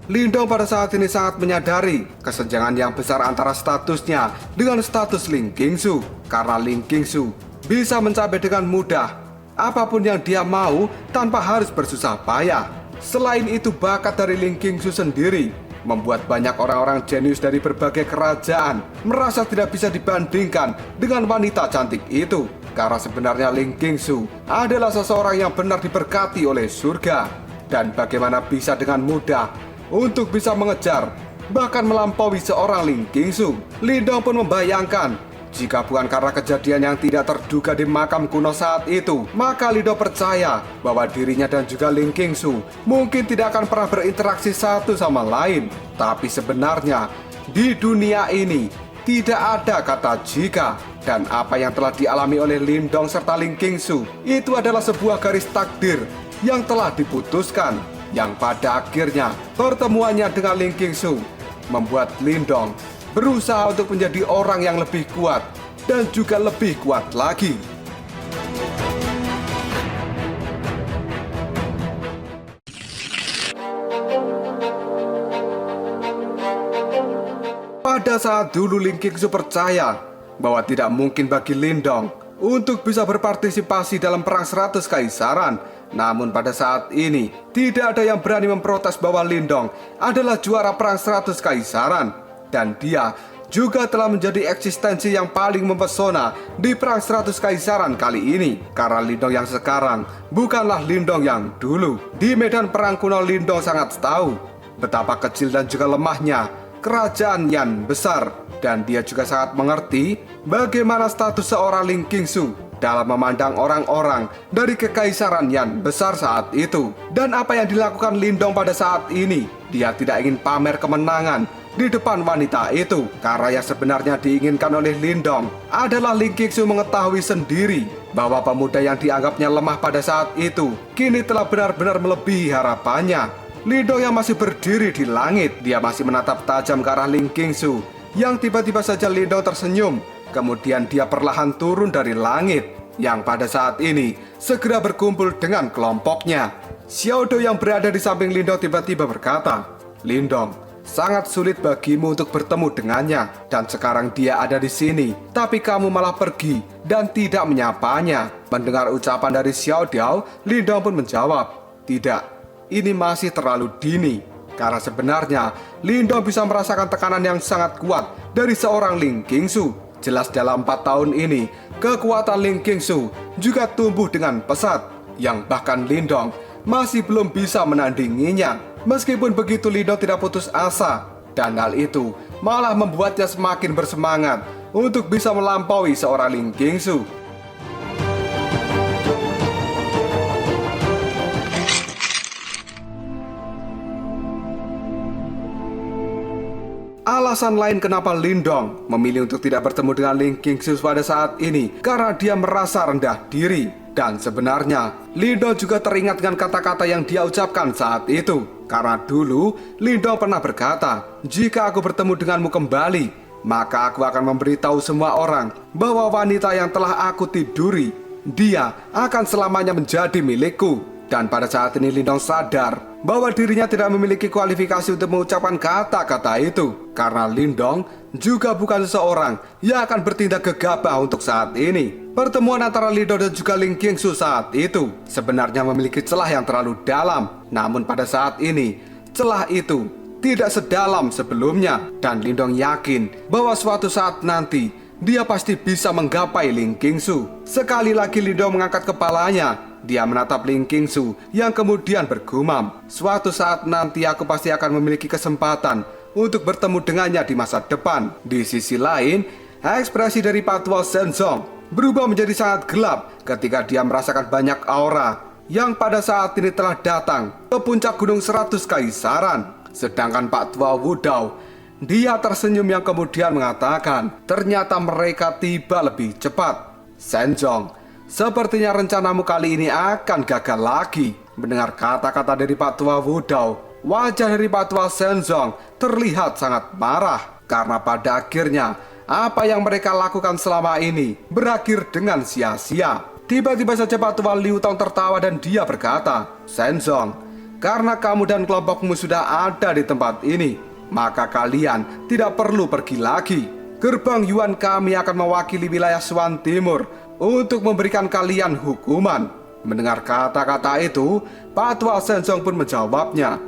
Lindong pada saat ini sangat menyadari kesenjangan yang besar antara statusnya dengan status Ling Qingsu. Karena Ling Qingsu bisa mencapai dengan mudah apapun yang dia mau tanpa harus bersusah payah. Selain itu, bakat dari Ling Qingsu sendiri membuat banyak orang-orang jenius dari berbagai kerajaan merasa tidak bisa dibandingkan dengan wanita cantik itu. Karena sebenarnya Ling Qingsu adalah seseorang yang benar diberkati oleh surga. Dan bagaimana bisa dengan mudah untuk bisa mengejar, bahkan melampaui seorang Ling Qingsu. Lindong pun membayangkan, jika bukan karena kejadian yang tidak terduga di makam kuno saat itu, maka Lindong percaya bahwa dirinya dan juga Ling Qingsu mungkin tidak akan pernah berinteraksi satu sama lain. Tapi sebenarnya di dunia ini tidak ada kata jika, dan apa yang telah dialami oleh Lindong serta Ling Qingsu itu adalah sebuah garis takdir yang telah diputuskan, yang pada akhirnya pertemuannya dengan Ling Qingsu membuat Lindong berusaha untuk menjadi orang yang lebih kuat dan juga lebih kuat lagi. Pada saat dulu Ling Qingsu percaya bahwa tidak mungkin bagi Lindong untuk bisa berpartisipasi dalam perang 100 kaisaran. Namun pada saat ini tidak ada yang berani memprotes bahwa Lindong adalah juara perang 100 kaisaran. Dan dia juga telah menjadi eksistensi yang paling mempesona di perang 100 kaisaran kali ini. Karena Lindong yang sekarang bukanlah Lindong yang dulu. Di medan perang kuno Lindong sangat tahu betapa kecil dan juga lemahnya kerajaan Yan besar. Dan dia juga sangat mengerti bagaimana status seorang Ling Qingsu dalam memandang orang-orang dari kekaisaran Yan besar saat itu. Dan apa yang dilakukan Lindong pada saat ini, dia tidak ingin pamer kemenangan di depan wanita itu. Karena yang sebenarnya diinginkan oleh Lindong adalah Ling Qingsu mengetahui sendiri bahwa pemuda yang dianggapnya lemah pada saat itu kini telah benar-benar melebihi harapannya. Lindong yang masih berdiri di langit, dia masih menatap tajam ke arah Ling Qingsu, yang tiba-tiba saja Lindong tersenyum. Kemudian dia perlahan turun dari langit, yang pada saat ini segera berkumpul dengan kelompoknya. Xiao Dao yang berada di samping Lindong tiba-tiba berkata, "Lindong, sangat sulit bagimu untuk bertemu dengannya, dan sekarang dia ada di sini, tapi kamu malah pergi dan tidak menyapanya." Mendengar ucapan dari Xiao Dao, Lindong pun menjawab, "Tidak, ini masih terlalu dini." Karena sebenarnya Lindong bisa merasakan tekanan yang sangat kuat dari seorang Ling Qingsu. Jelas dalam 4 tahun ini kekuatan Ling Qingsu juga tumbuh dengan pesat, yang bahkan Lindong masih belum bisa menandinginya. Meskipun begitu, Lindong tidak putus asa, dan hal itu malah membuatnya semakin bersemangat untuk bisa melampaui seorang Ling Qingsu. Alasan lain kenapa Lindong memilih untuk tidak bertemu dengan Ling Qingsu pada saat ini, karena dia merasa rendah diri. Dan sebenarnya, Lindong juga teringat dengan kata-kata yang dia ucapkan saat itu. Karena dulu, Lindong pernah berkata, "Jika aku bertemu denganmu kembali, maka aku akan memberitahu semua orang bahwa wanita yang telah aku tiduri, dia akan selamanya menjadi milikku." Dan pada saat ini Lindong sadar bahwa dirinya tidak memiliki kualifikasi untuk mengucapkan kata-kata itu. Karena Lindong juga bukan seseorang yang akan bertindak gegabah untuk saat ini. Pertemuan antara Lindong dan juga Ling Qingsu saat itu sebenarnya memiliki celah yang terlalu dalam. Namun pada saat ini, celah itu tidak sedalam sebelumnya. Dan Lindong yakin bahwa suatu saat nanti dia pasti bisa menggapai Ling Qingsu. Sekali lagi Lindong mengangkat kepalanya. Dia menatap Ling Qingsu yang kemudian bergumam, "Suatu saat nanti aku pasti akan memiliki kesempatan untuk bertemu dengannya di masa depan." Di sisi lain, ekspresi dari Patwal Shenzong berubah menjadi sangat gelap ketika dia merasakan banyak aura yang pada saat ini telah datang ke puncak gunung 100 Kaisaran. Sedangkan Pak Tua Wudao, dia tersenyum yang kemudian mengatakan, "Ternyata mereka tiba lebih cepat. Shenzong, sepertinya rencanamu kali ini akan gagal lagi." Mendengar kata-kata dari Pak Tua Wudao, wajah dari Pak Tua Shenzong terlihat sangat marah. Karena pada akhirnya, apa yang mereka lakukan selama ini berakhir dengan sia-sia. Tiba-tiba saja Pak Tua Liu Tong tertawa dan dia berkata, "Shenzong, karena kamu dan kelompokmu sudah ada di tempat ini, maka kalian tidak perlu pergi lagi. Gerbang Yuan kami akan mewakili wilayah Swan Timur untuk memberikan kalian hukuman." Mendengar kata-kata itu, Pak Tua Shenzong pun menjawabnya,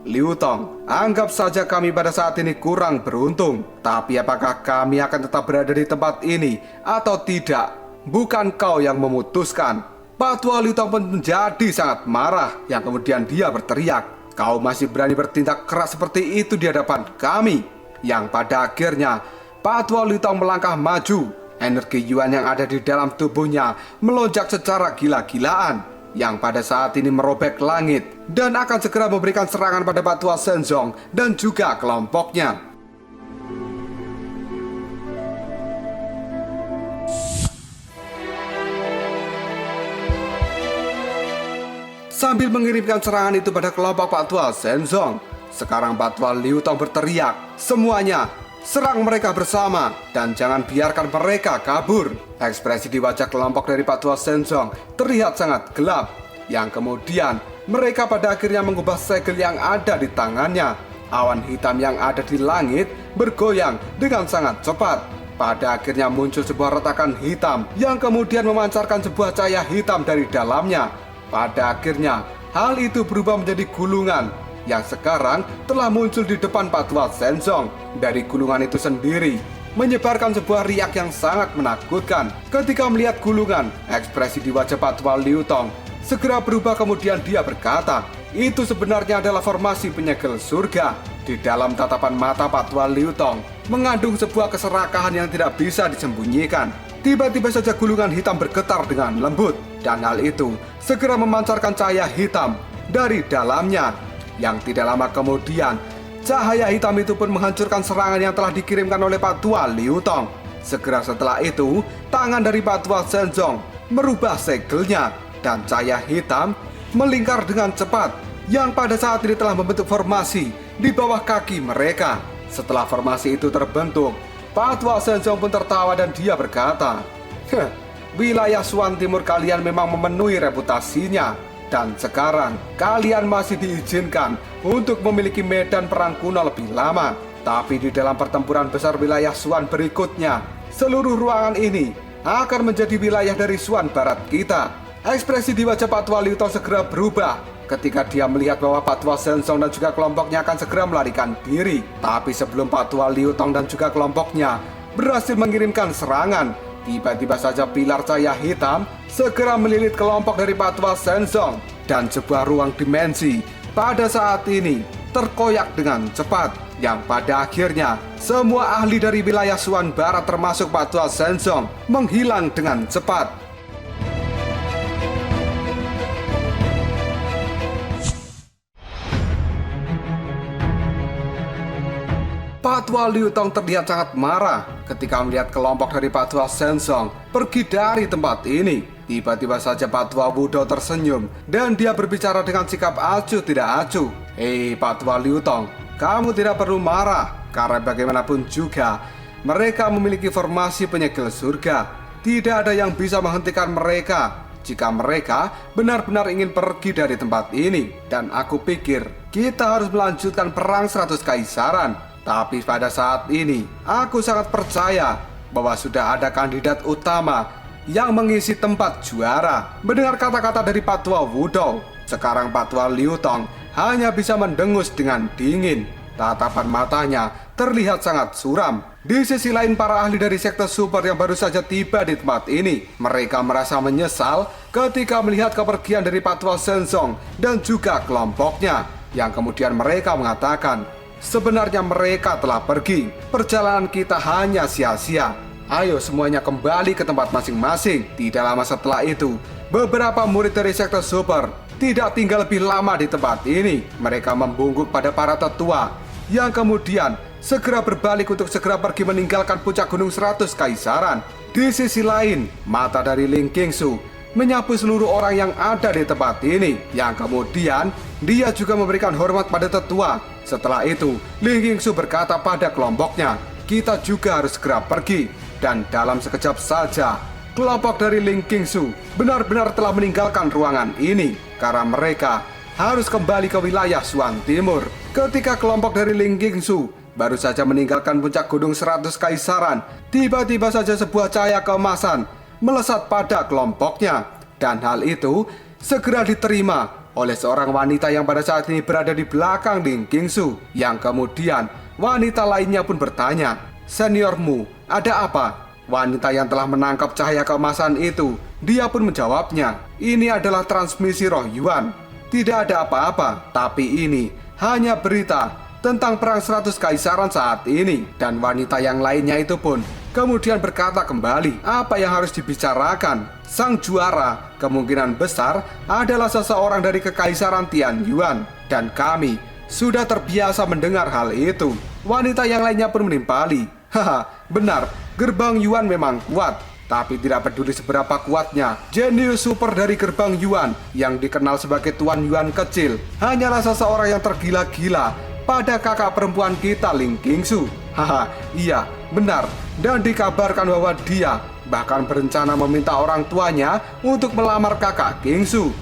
"Liu Tong, anggap saja kami pada saat ini kurang beruntung. Tapi apakah kami akan tetap berada di tempat ini atau tidak? Bukan kau yang memutuskan." Pak Tua Liu Tong pun menjadi sangat marah, yang kemudian dia berteriak, "Kau masih berani bertindak keras seperti itu di hadapan kami?" Yang pada akhirnya, Pak Tua Liu Tong melangkah maju. Energi Yuan yang ada di dalam tubuhnya melonjak secara gila-gilaan, yang pada saat ini merobek langit dan akan segera memberikan serangan pada Pak Tua Shenzong dan juga kelompoknya. Sambil mengirimkan serangan itu pada kelompok Pak Tua Shenzong, sekarang Pak Tua Liu Tong berteriak, "Semuanya, serang mereka bersama dan jangan biarkan mereka kabur." Ekspresi di wajah kelompok dari Pak Tua Shenzong terlihat sangat gelap, yang kemudian mereka pada akhirnya mengubah segel yang ada di tangannya. Awan hitam yang ada di langit bergoyang dengan sangat cepat. Pada akhirnya muncul sebuah retakan hitam yang kemudian memancarkan sebuah cahaya hitam dari dalamnya. Pada akhirnya hal itu berubah menjadi gulungan yang sekarang telah muncul di depan Pak Tua Shenzong. Dari gulungan itu sendiri menyebarkan sebuah riak yang sangat menakutkan. Ketika melihat gulungan, ekspresi di wajah Pak Tua Liu Tong segera berubah, kemudian dia berkata, "Itu sebenarnya adalah formasi penyegel surga." Di dalam tatapan mata Pak Tua Liu Tong mengandung sebuah keserakahan yang tidak bisa disembunyikan. Tiba-tiba saja gulungan hitam bergetar dengan lembut, dan hal itu segera memancarkan cahaya hitam dari dalamnya. Yang tidak lama kemudian, cahaya hitam itu pun menghancurkan serangan yang telah dikirimkan oleh Pak Tua Liu Tong. Segera setelah itu, tangan dari Pak Tua Shenzong merubah segelnya, dan cahaya hitam melingkar dengan cepat, yang pada saat ini telah membentuk formasi di bawah kaki mereka. Setelah formasi itu terbentuk, Pak Tua Shenzong pun tertawa dan dia berkata, "Wilayah Swan Timur kalian memang memenuhi reputasinya. Dan sekarang kalian masih diizinkan untuk memiliki medan perang kuno lebih lama. Tapi di dalam pertempuran besar wilayah Swan berikutnya, seluruh ruangan ini akan menjadi wilayah dari Swan Barat kita." Ekspresi di wajah Pak Tua Liu Tong segera berubah ketika dia melihat bahwa Pak Tua Shenzong dan juga kelompoknya akan segera melarikan diri. Tapi sebelum Pak Tua Liu Tong dan juga kelompoknya berhasil mengirimkan serangan, tiba-tiba saja pilar cahaya hitam segera melilit kelompok dari Pak Tua Shenzong, dan sebuah ruang dimensi pada saat ini terkoyak dengan cepat, yang pada akhirnya semua ahli dari wilayah Swan Barat termasuk Pak Tua Shenzong menghilang dengan cepat. Pak Tua Liu Tong terlihat sangat marah ketika melihat kelompok dari Pak Tua Shenzong pergi dari tempat ini. Tiba-tiba saja Pak Tua Wudou tersenyum dan dia berbicara dengan sikap acuh tidak acuh. Hei Pak Tua Liu Tong, kamu tidak perlu marah, karena bagaimanapun juga mereka memiliki formasi penyegel surga. Tidak ada yang bisa menghentikan mereka jika mereka benar-benar ingin pergi dari tempat ini. Dan aku pikir kita harus melanjutkan perang 100 kaisaran. Tapi pada saat ini aku sangat percaya bahwa sudah ada kandidat utama yang mengisi tempat juara. Mendengar kata-kata dari Pak Tua Wudou, sekarang Pak Tua Liu Tong hanya bisa mendengus dengan dingin. Tatapan matanya terlihat sangat suram. Di sisi lain, para ahli dari sekte super yang baru saja tiba di tempat ini, mereka merasa menyesal ketika melihat kepergian dari Pak Tua Sensong dan juga kelompoknya, yang kemudian mereka mengatakan, sebenarnya mereka telah pergi, perjalanan kita hanya sia-sia. Ayo semuanya kembali ke tempat masing-masing. Tidak lama setelah itu, beberapa murid dari sekte super tidak tinggal lebih lama di tempat ini. Mereka membungkuk pada para tetua, yang kemudian segera berbalik untuk segera pergi meninggalkan puncak gunung 100 kaisaran. Di sisi lain, mata dari Ling Qingsu menyapu seluruh orang yang ada di tempat ini, yang kemudian dia juga memberikan hormat pada tetua. Setelah itu, Ling Qingsu berkata pada kelompoknya, kita juga harus segera pergi. Dan dalam sekejap saja, kelompok dari Ling Qingsu benar-benar telah meninggalkan ruangan ini, karena mereka harus kembali ke wilayah Suan Timur. Ketika kelompok dari Ling Qingsu baru saja meninggalkan puncak gunung 100 kaisaran, tiba-tiba saja sebuah cahaya keemasan melesat pada kelompoknya. Dan hal itu segera diterima oleh seorang wanita yang pada saat ini berada di belakang Ling Qingsu. Yang kemudian wanita lainnya pun bertanya, seniormu, ada apa? Wanita yang telah menangkap cahaya keemasan itu, dia pun menjawabnya, ini adalah transmisi roh Yuan. Tidak ada apa-apa, tapi ini hanya berita tentang perang 100 kaisaran saat ini. Dan wanita yang lainnya itu pun kemudian berkata kembali, apa yang harus dibicarakan? Sang juara kemungkinan besar adalah seseorang dari kekaisaran Tian Yuan, dan kami sudah terbiasa mendengar hal itu. Wanita yang lainnya pun menimpali, haha, benar, gerbang Yuan memang kuat, tapi tidak peduli seberapa kuatnya, jenius super dari gerbang Yuan yang dikenal sebagai Tuan Yuan kecil hanyalah seseorang yang tergila-gila pada kakak perempuan kita Ling Qingsu. Haha, iya, benar. Dan dikabarkan bahwa dia bahkan berencana meminta orang tuanya untuk melamar kakak Qingsu.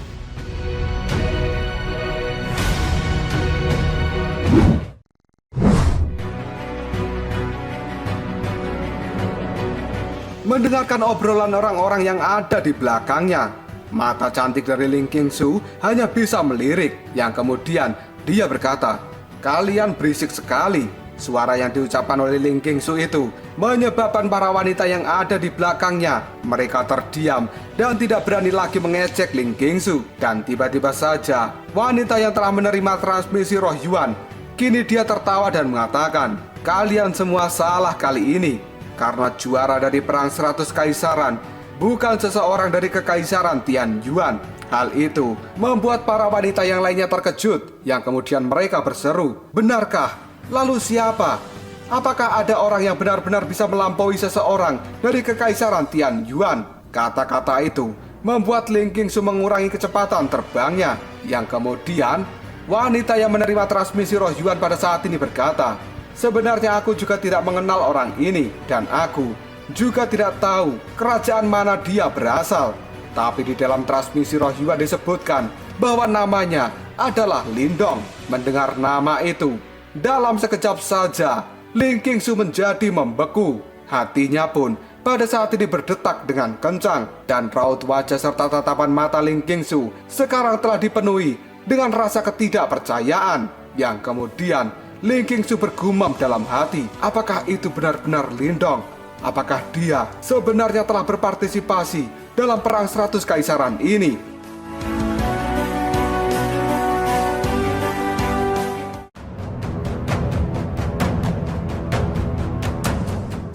Mendengarkan obrolan orang-orang yang ada di belakangnya, mata cantik dari Ling Qingsu hanya bisa melirik. Yang kemudian dia berkata, kalian berisik sekali. Suara yang diucapkan oleh Ling Qingsu itu menyebabkan para wanita yang ada di belakangnya, mereka terdiam dan tidak berani lagi mengejek Ling Qingsu. Dan tiba-tiba saja wanita yang telah menerima transmisi roh Yuan, kini dia tertawa dan mengatakan, kalian semua salah kali ini, karena juara dari perang 100 kaisaran bukan seseorang dari kekaisaran Tian Yuan. Hal itu membuat para wanita yang lainnya terkejut, yang kemudian mereka berseru, benarkah? Lalu siapa? Apakah ada orang yang benar-benar bisa melampaui seseorang dari kekaisaran Tian Yuan? Kata-kata itu membuat Ling Qingsu mengurangi kecepatan terbangnya. Yang kemudian wanita yang menerima transmisi roh Yuan pada saat ini berkata, sebenarnya aku juga tidak mengenal orang ini, dan aku juga tidak tahu kerajaan mana dia berasal. Tapi di dalam transmisi roh Yuan disebutkan bahwa namanya adalah Lindong. Mendengar nama itu, dalam sekejap saja Ling Qingsu menjadi membeku. Hatinya pun pada saat ini berdetak dengan kencang, dan raut wajah serta tatapan mata Ling Qingsu sekarang telah dipenuhi dengan rasa ketidakpercayaan. Yang kemudian Ling Qingsu bergumam dalam hati, apakah itu benar-benar Lindong? Apakah dia sebenarnya telah berpartisipasi dalam perang 100 kaisaran ini?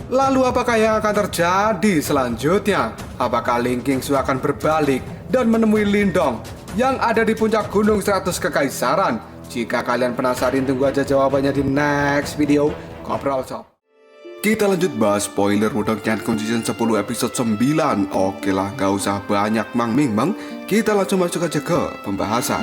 Lalu apakah yang akan terjadi selanjutnya? Apakah Ling Qingsu akan berbalik dan menemui Lindong yang ada di puncak gunung 100 kekaisaran? Jika kalian penasaran, tunggu aja jawabannya di next video. Ngobrol Sob. Kita lanjut bahas spoiler Wudong Tiankun Season 10 episode 9. Oke lah, gak usah banyak Mang Ming Mang. Kita langsung masuk aja ke pembahasan.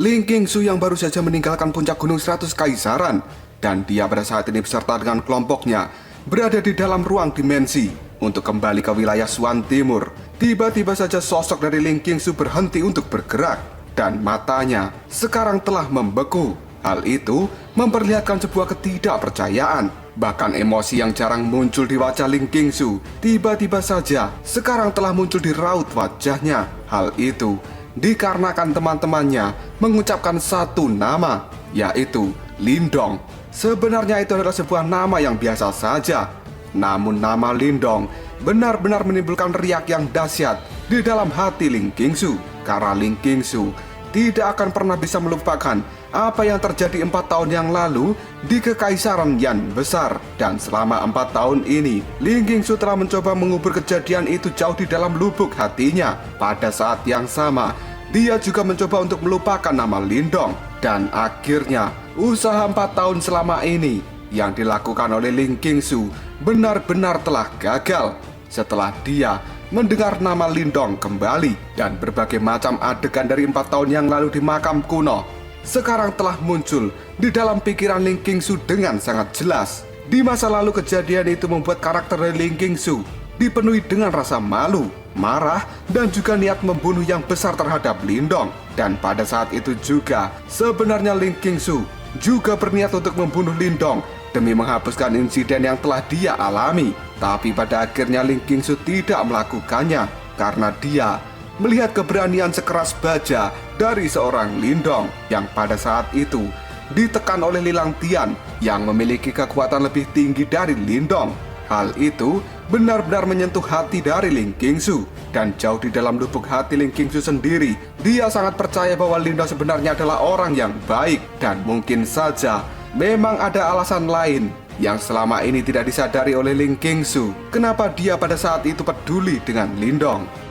Ling Qingsu yang baru saja meninggalkan puncak gunung 100 Kaisaran, dan dia pada saat ini beserta dengan kelompoknya berada di dalam ruang dimensi untuk kembali ke wilayah Suan Timur. Tiba-tiba saja sosok dari Ling Qingsu berhenti untuk bergerak, dan matanya sekarang telah membeku. Hal itu memperlihatkan sebuah ketidakpercayaan. Bahkan emosi yang jarang muncul di wajah Ling Qingsu tiba-tiba saja sekarang telah muncul di raut wajahnya. Hal itu dikarenakan teman-temannya mengucapkan satu nama, yaitu Lindong. Sebenarnya itu adalah sebuah nama yang biasa saja, namun nama Lindong benar-benar menimbulkan riak yang dahsyat di dalam hati Ling Qingsu. Karena Ling Qingsu tidak akan pernah bisa melupakan apa yang terjadi 4 tahun yang lalu di Kekaisaran Yan Besar. Dan selama 4 tahun ini, Ling Qingsu telah mencoba mengubur kejadian itu jauh di dalam lubuk hatinya. Pada saat yang sama, dia juga mencoba untuk melupakan nama Lindong. Dan akhirnya, usaha 4 tahun selama ini yang dilakukan oleh Ling Qingsu benar-benar telah gagal. Setelah dia mendengar nama Lindong kembali, dan berbagai macam adegan dari 4 tahun yang lalu di makam kuno sekarang telah muncul di dalam pikiran Ling Qingsu dengan sangat jelas. Di masa lalu kejadian itu membuat karakter Ling Qingsu dipenuhi dengan rasa malu, marah, dan juga niat membunuh yang besar terhadap Lindong. Dan pada saat itu juga sebenarnya Ling Qingsu juga berniat untuk membunuh Lindong demi menghapuskan insiden yang telah dia alami. Tapi pada akhirnya Ling Qingsu tidak melakukannya karena dia melihat keberanian sekeras baja dari seorang Lindong yang pada saat itu ditekan oleh Lilang Tian yang memiliki kekuatan lebih tinggi dari Lindong. Hal itu benar-benar menyentuh hati dari Ling Qingsu, dan jauh di dalam lubuk hati Ling Qingsu sendiri, dia sangat percaya bahwa Lindong sebenarnya adalah orang yang baik. Dan mungkin saja memang ada alasan lain yang selama ini tidak disadari oleh Ling Qingsu, kenapa dia pada saat itu peduli dengan Lindong.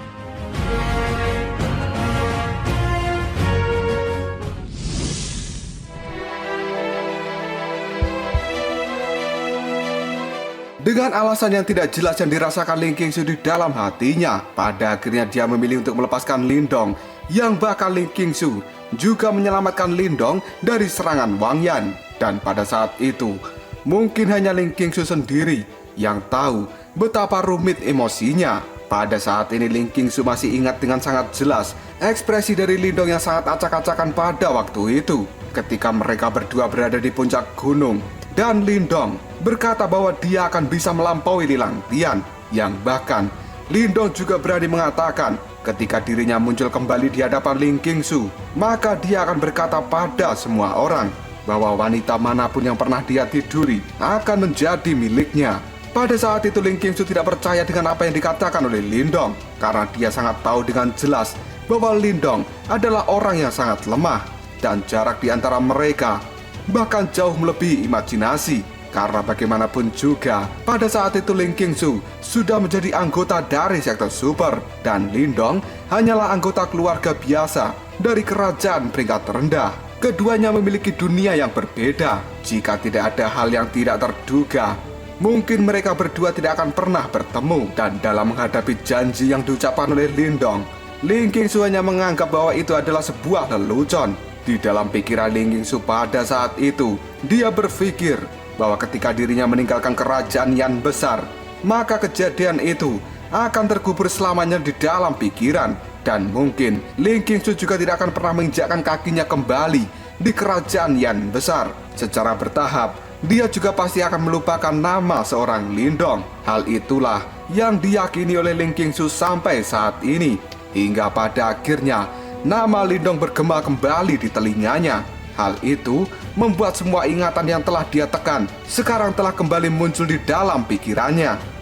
Dengan alasan yang tidak jelas yang dirasakan Ling Qingsu di dalam hatinya, pada akhirnya dia memilih untuk melepaskan Lindong, yang bahkan Ling Qingsu juga menyelamatkan Lindong dari serangan Wang Yan. Dan pada saat itu, mungkin hanya Ling Qingsu sendiri yang tahu betapa rumit emosinya. Pada saat ini Ling Qingsu masih ingat dengan sangat jelas ekspresi dari Lindong yang sangat acak-acakan pada waktu itu, ketika mereka berdua berada di puncak gunung. Dan Lindong berkata bahwa dia akan bisa melampaui Lilang Tian, yang bahkan Lindong juga berani mengatakan ketika dirinya muncul kembali di hadapan Ling Qingsu, maka dia akan berkata pada semua orang bahwa wanita manapun yang pernah dia tiduri akan menjadi miliknya. Pada saat itu Ling Qingsu tidak percaya dengan apa yang dikatakan oleh Lindong, karena dia sangat tahu dengan jelas bahwa Lindong adalah orang yang sangat lemah, dan jarak di antara mereka bahkan jauh melebihi imajinasi. Karena bagaimanapun juga, pada saat itu Ling Qingsu sudah menjadi anggota dari sektor super, dan Lindong hanyalah anggota keluarga biasa dari kerajaan peringkat rendah. Keduanya memiliki dunia yang berbeda. Jika tidak ada hal yang tidak terduga, mungkin mereka berdua tidak akan pernah bertemu. Dan dalam menghadapi janji yang diucapkan oleh Lindong, Ling Qingsu hanya menganggap bahwa itu adalah sebuah lelucon. Di dalam pikiran Ling Qingsu pada saat itu, dia berpikir bahwa ketika dirinya meninggalkan kerajaan Yan Besar, maka kejadian itu akan terkubur selamanya di dalam pikiran. Dan mungkin Ling Qingsu juga tidak akan pernah menginjakkan kakinya kembali di kerajaan Yan Besar. Secara bertahap, dia juga pasti akan melupakan nama seorang Lindong. Hal itulah yang diyakini oleh Ling Qingsu sampai saat ini, hingga pada akhirnya nama Lindong bergema kembali di telinganya. Hal itu membuat semua ingatan yang telah dia tekan sekarang telah kembali muncul di dalam pikirannya.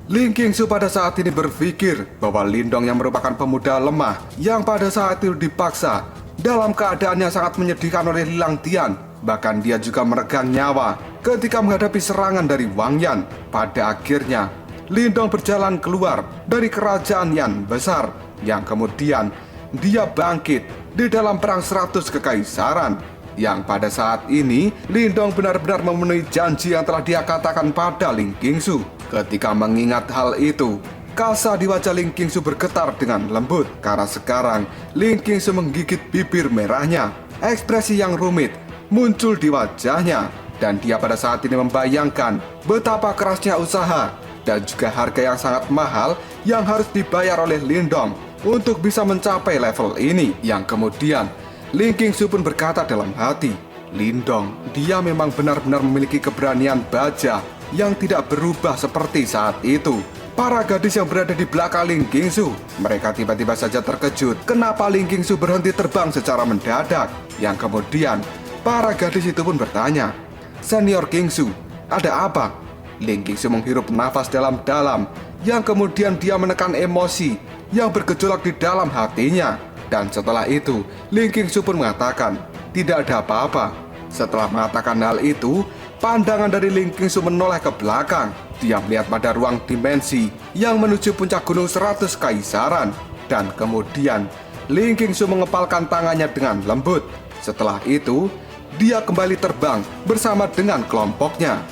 Ling Qingsu pada saat ini berpikir bahwa Lindong yang merupakan pemuda lemah yang pada saat itu dipaksa dalam keadaan yang sangat menyedihkan oleh Lilang Tian Bahkan dia juga meregang nyawa ketika menghadapi serangan dari Wang Yan. Pada akhirnya, Lindong berjalan keluar dari kerajaan Yan besar, yang kemudian dia bangkit di dalam perang 100 kekaisaran. Yang pada saat ini, Lindong benar-benar memenuhi janji yang telah dia katakan pada Ling Qingsu. Ketika mengingat hal itu, kasa di wajah Ling Qingsu bergetar dengan lembut, karena sekarang Ling Qingsu menggigit bibir merahnya. Ekspresi yang rumit muncul di wajahnya, dan dia pada saat ini membayangkan betapa kerasnya usaha dan juga harga yang sangat mahal yang harus dibayar oleh Lindong untuk bisa mencapai level ini. Yang kemudian Ling Qingsu pun berkata dalam hati, Lindong, dia memang benar-benar memiliki keberanian baja yang tidak berubah seperti saat itu. Para gadis yang berada di belakang Ling Qingsu, mereka tiba-tiba saja terkejut kenapa Ling Qingsu berhenti terbang secara mendadak. Yang kemudian para gadis itu pun bertanya, Senior Qingsu, ada apa? Ling Qingsu menghirup nafas dalam-dalam, yang kemudian dia menekan emosi yang bergejolak di dalam hatinya. Dan setelah itu, Ling Qingsu pun mengatakan, tidak ada apa-apa. Setelah mengatakan hal itu, pandangan dari Ling Qingsu menoleh ke belakang. Dia melihat pada ruang dimensi yang menuju puncak gunung 100 kaisaran. Dan kemudian, Ling Qingsu mengepalkan tangannya dengan lembut. Setelah itu, dia kembali terbang bersama dengan kelompoknya.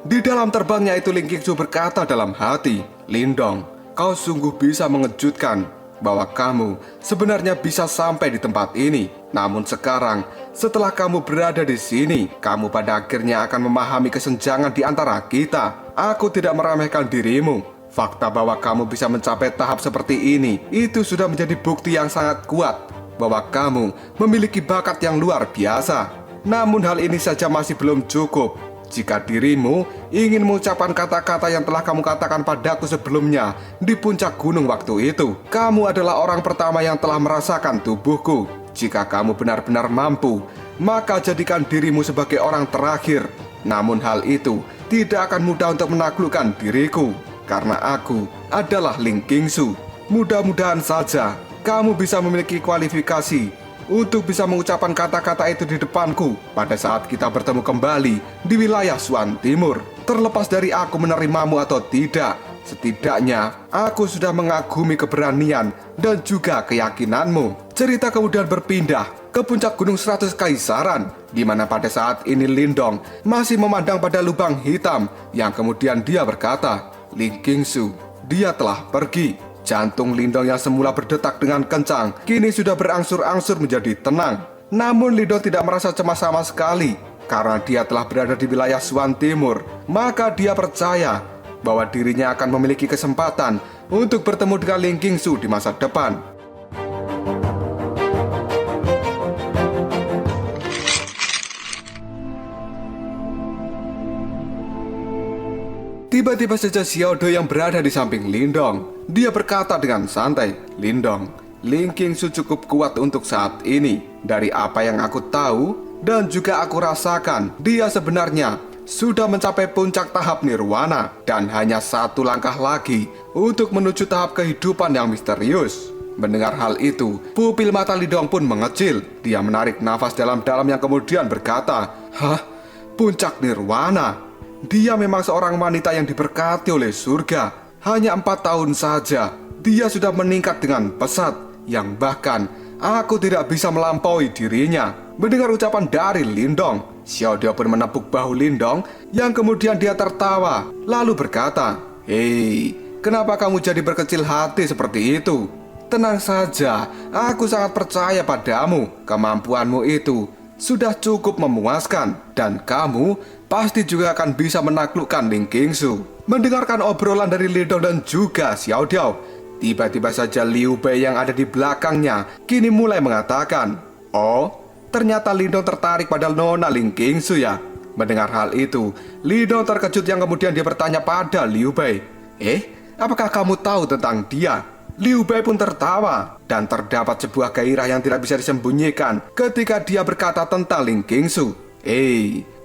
Di dalam terbangnya itu Ling Qingsu berkata dalam hati, Lindong, kau sungguh bisa mengejutkan bahwa kamu sebenarnya bisa sampai di tempat ini. Namun sekarang, setelah kamu berada di sini, kamu pada akhirnya akan memahami kesenjangan di antara kita. Aku tidak meremehkan dirimu. Fakta bahwa kamu bisa mencapai tahap seperti ini, itu sudah menjadi bukti yang sangat kuat bahwa kamu memiliki bakat yang luar biasa. Namun hal ini saja masih belum cukup. Jika dirimu ingin mengucapkan kata-kata yang telah kamu katakan padaku sebelumnya di puncak gunung waktu itu, kamu adalah orang pertama yang telah merasakan tubuhku. Jika kamu benar-benar mampu, maka jadikan dirimu sebagai orang terakhir. Namun hal itu tidak akan mudah untuk menaklukkan diriku, karena aku adalah Ling Qingsu. Mudah-mudahan saja kamu bisa memiliki kualifikasi untuk bisa mengucapkan kata-kata itu di depanku pada saat kita bertemu kembali di wilayah Xuan Timur. Terlepas dari aku menerimamu atau tidak, setidaknya aku sudah mengagumi keberanian dan juga keyakinanmu. Cerita kemudian berpindah ke puncak gunung 100 kaisaran, di mana pada saat ini Lindong masih memandang pada lubang hitam, yang kemudian dia berkata, Ling Qingsu, dia telah pergi. Jantung Lindong yang semula berdetak dengan kencang, kini sudah berangsur-angsur menjadi tenang. Namun Lindong tidak merasa cemas sama sekali, karena dia telah berada di wilayah Xuan Timur. Maka dia percaya bahwa dirinya akan memiliki kesempatan untuk bertemu dengan Ling Qingsu di masa depan. Tiba-tiba saja Xiaodo yang berada di samping Lindong. Dia berkata dengan santai, Lindong, Ling Qingsu cukup kuat untuk saat ini. Dari apa yang aku tahu dan juga aku rasakan, dia sebenarnya sudah mencapai puncak tahap nirwana dan hanya satu langkah lagi untuk menuju tahap kehidupan yang misterius. Mendengar hal itu, pupil mata Lindong pun mengecil. Dia menarik nafas dalam-dalam yang kemudian berkata, Hah? Puncak nirwana? Dia memang seorang wanita yang diberkati oleh surga. Hanya 4 tahun saja, dia sudah meningkat dengan pesat, yang bahkan aku tidak bisa melampaui dirinya. Mendengar ucapan dari Lindong, Xiaodio pun menepuk bahu Lindong, yang kemudian dia tertawa, lalu berkata, Hei, kenapa kamu jadi berkecil hati seperti itu? Tenang saja, aku sangat percaya padamu. Kemampuanmu itu sudah cukup memuaskan, dan kamu pasti juga akan bisa menaklukkan Ling Qingsu. Mendengarkan obrolan dari Lindong dan juga Xiaodio, tiba-tiba saja Liu Bei yang ada di belakangnya kini mulai mengatakan, Oh, ternyata Lindong tertarik pada Nona Ling Qingsu ya. Mendengar hal itu, Lindong terkejut yang kemudian dia bertanya pada Liu Bei, apakah kamu tahu tentang dia? Liu Bei pun tertawa, dan terdapat sebuah gairah yang tidak bisa disembunyikan ketika dia berkata tentang Ling Qingsu.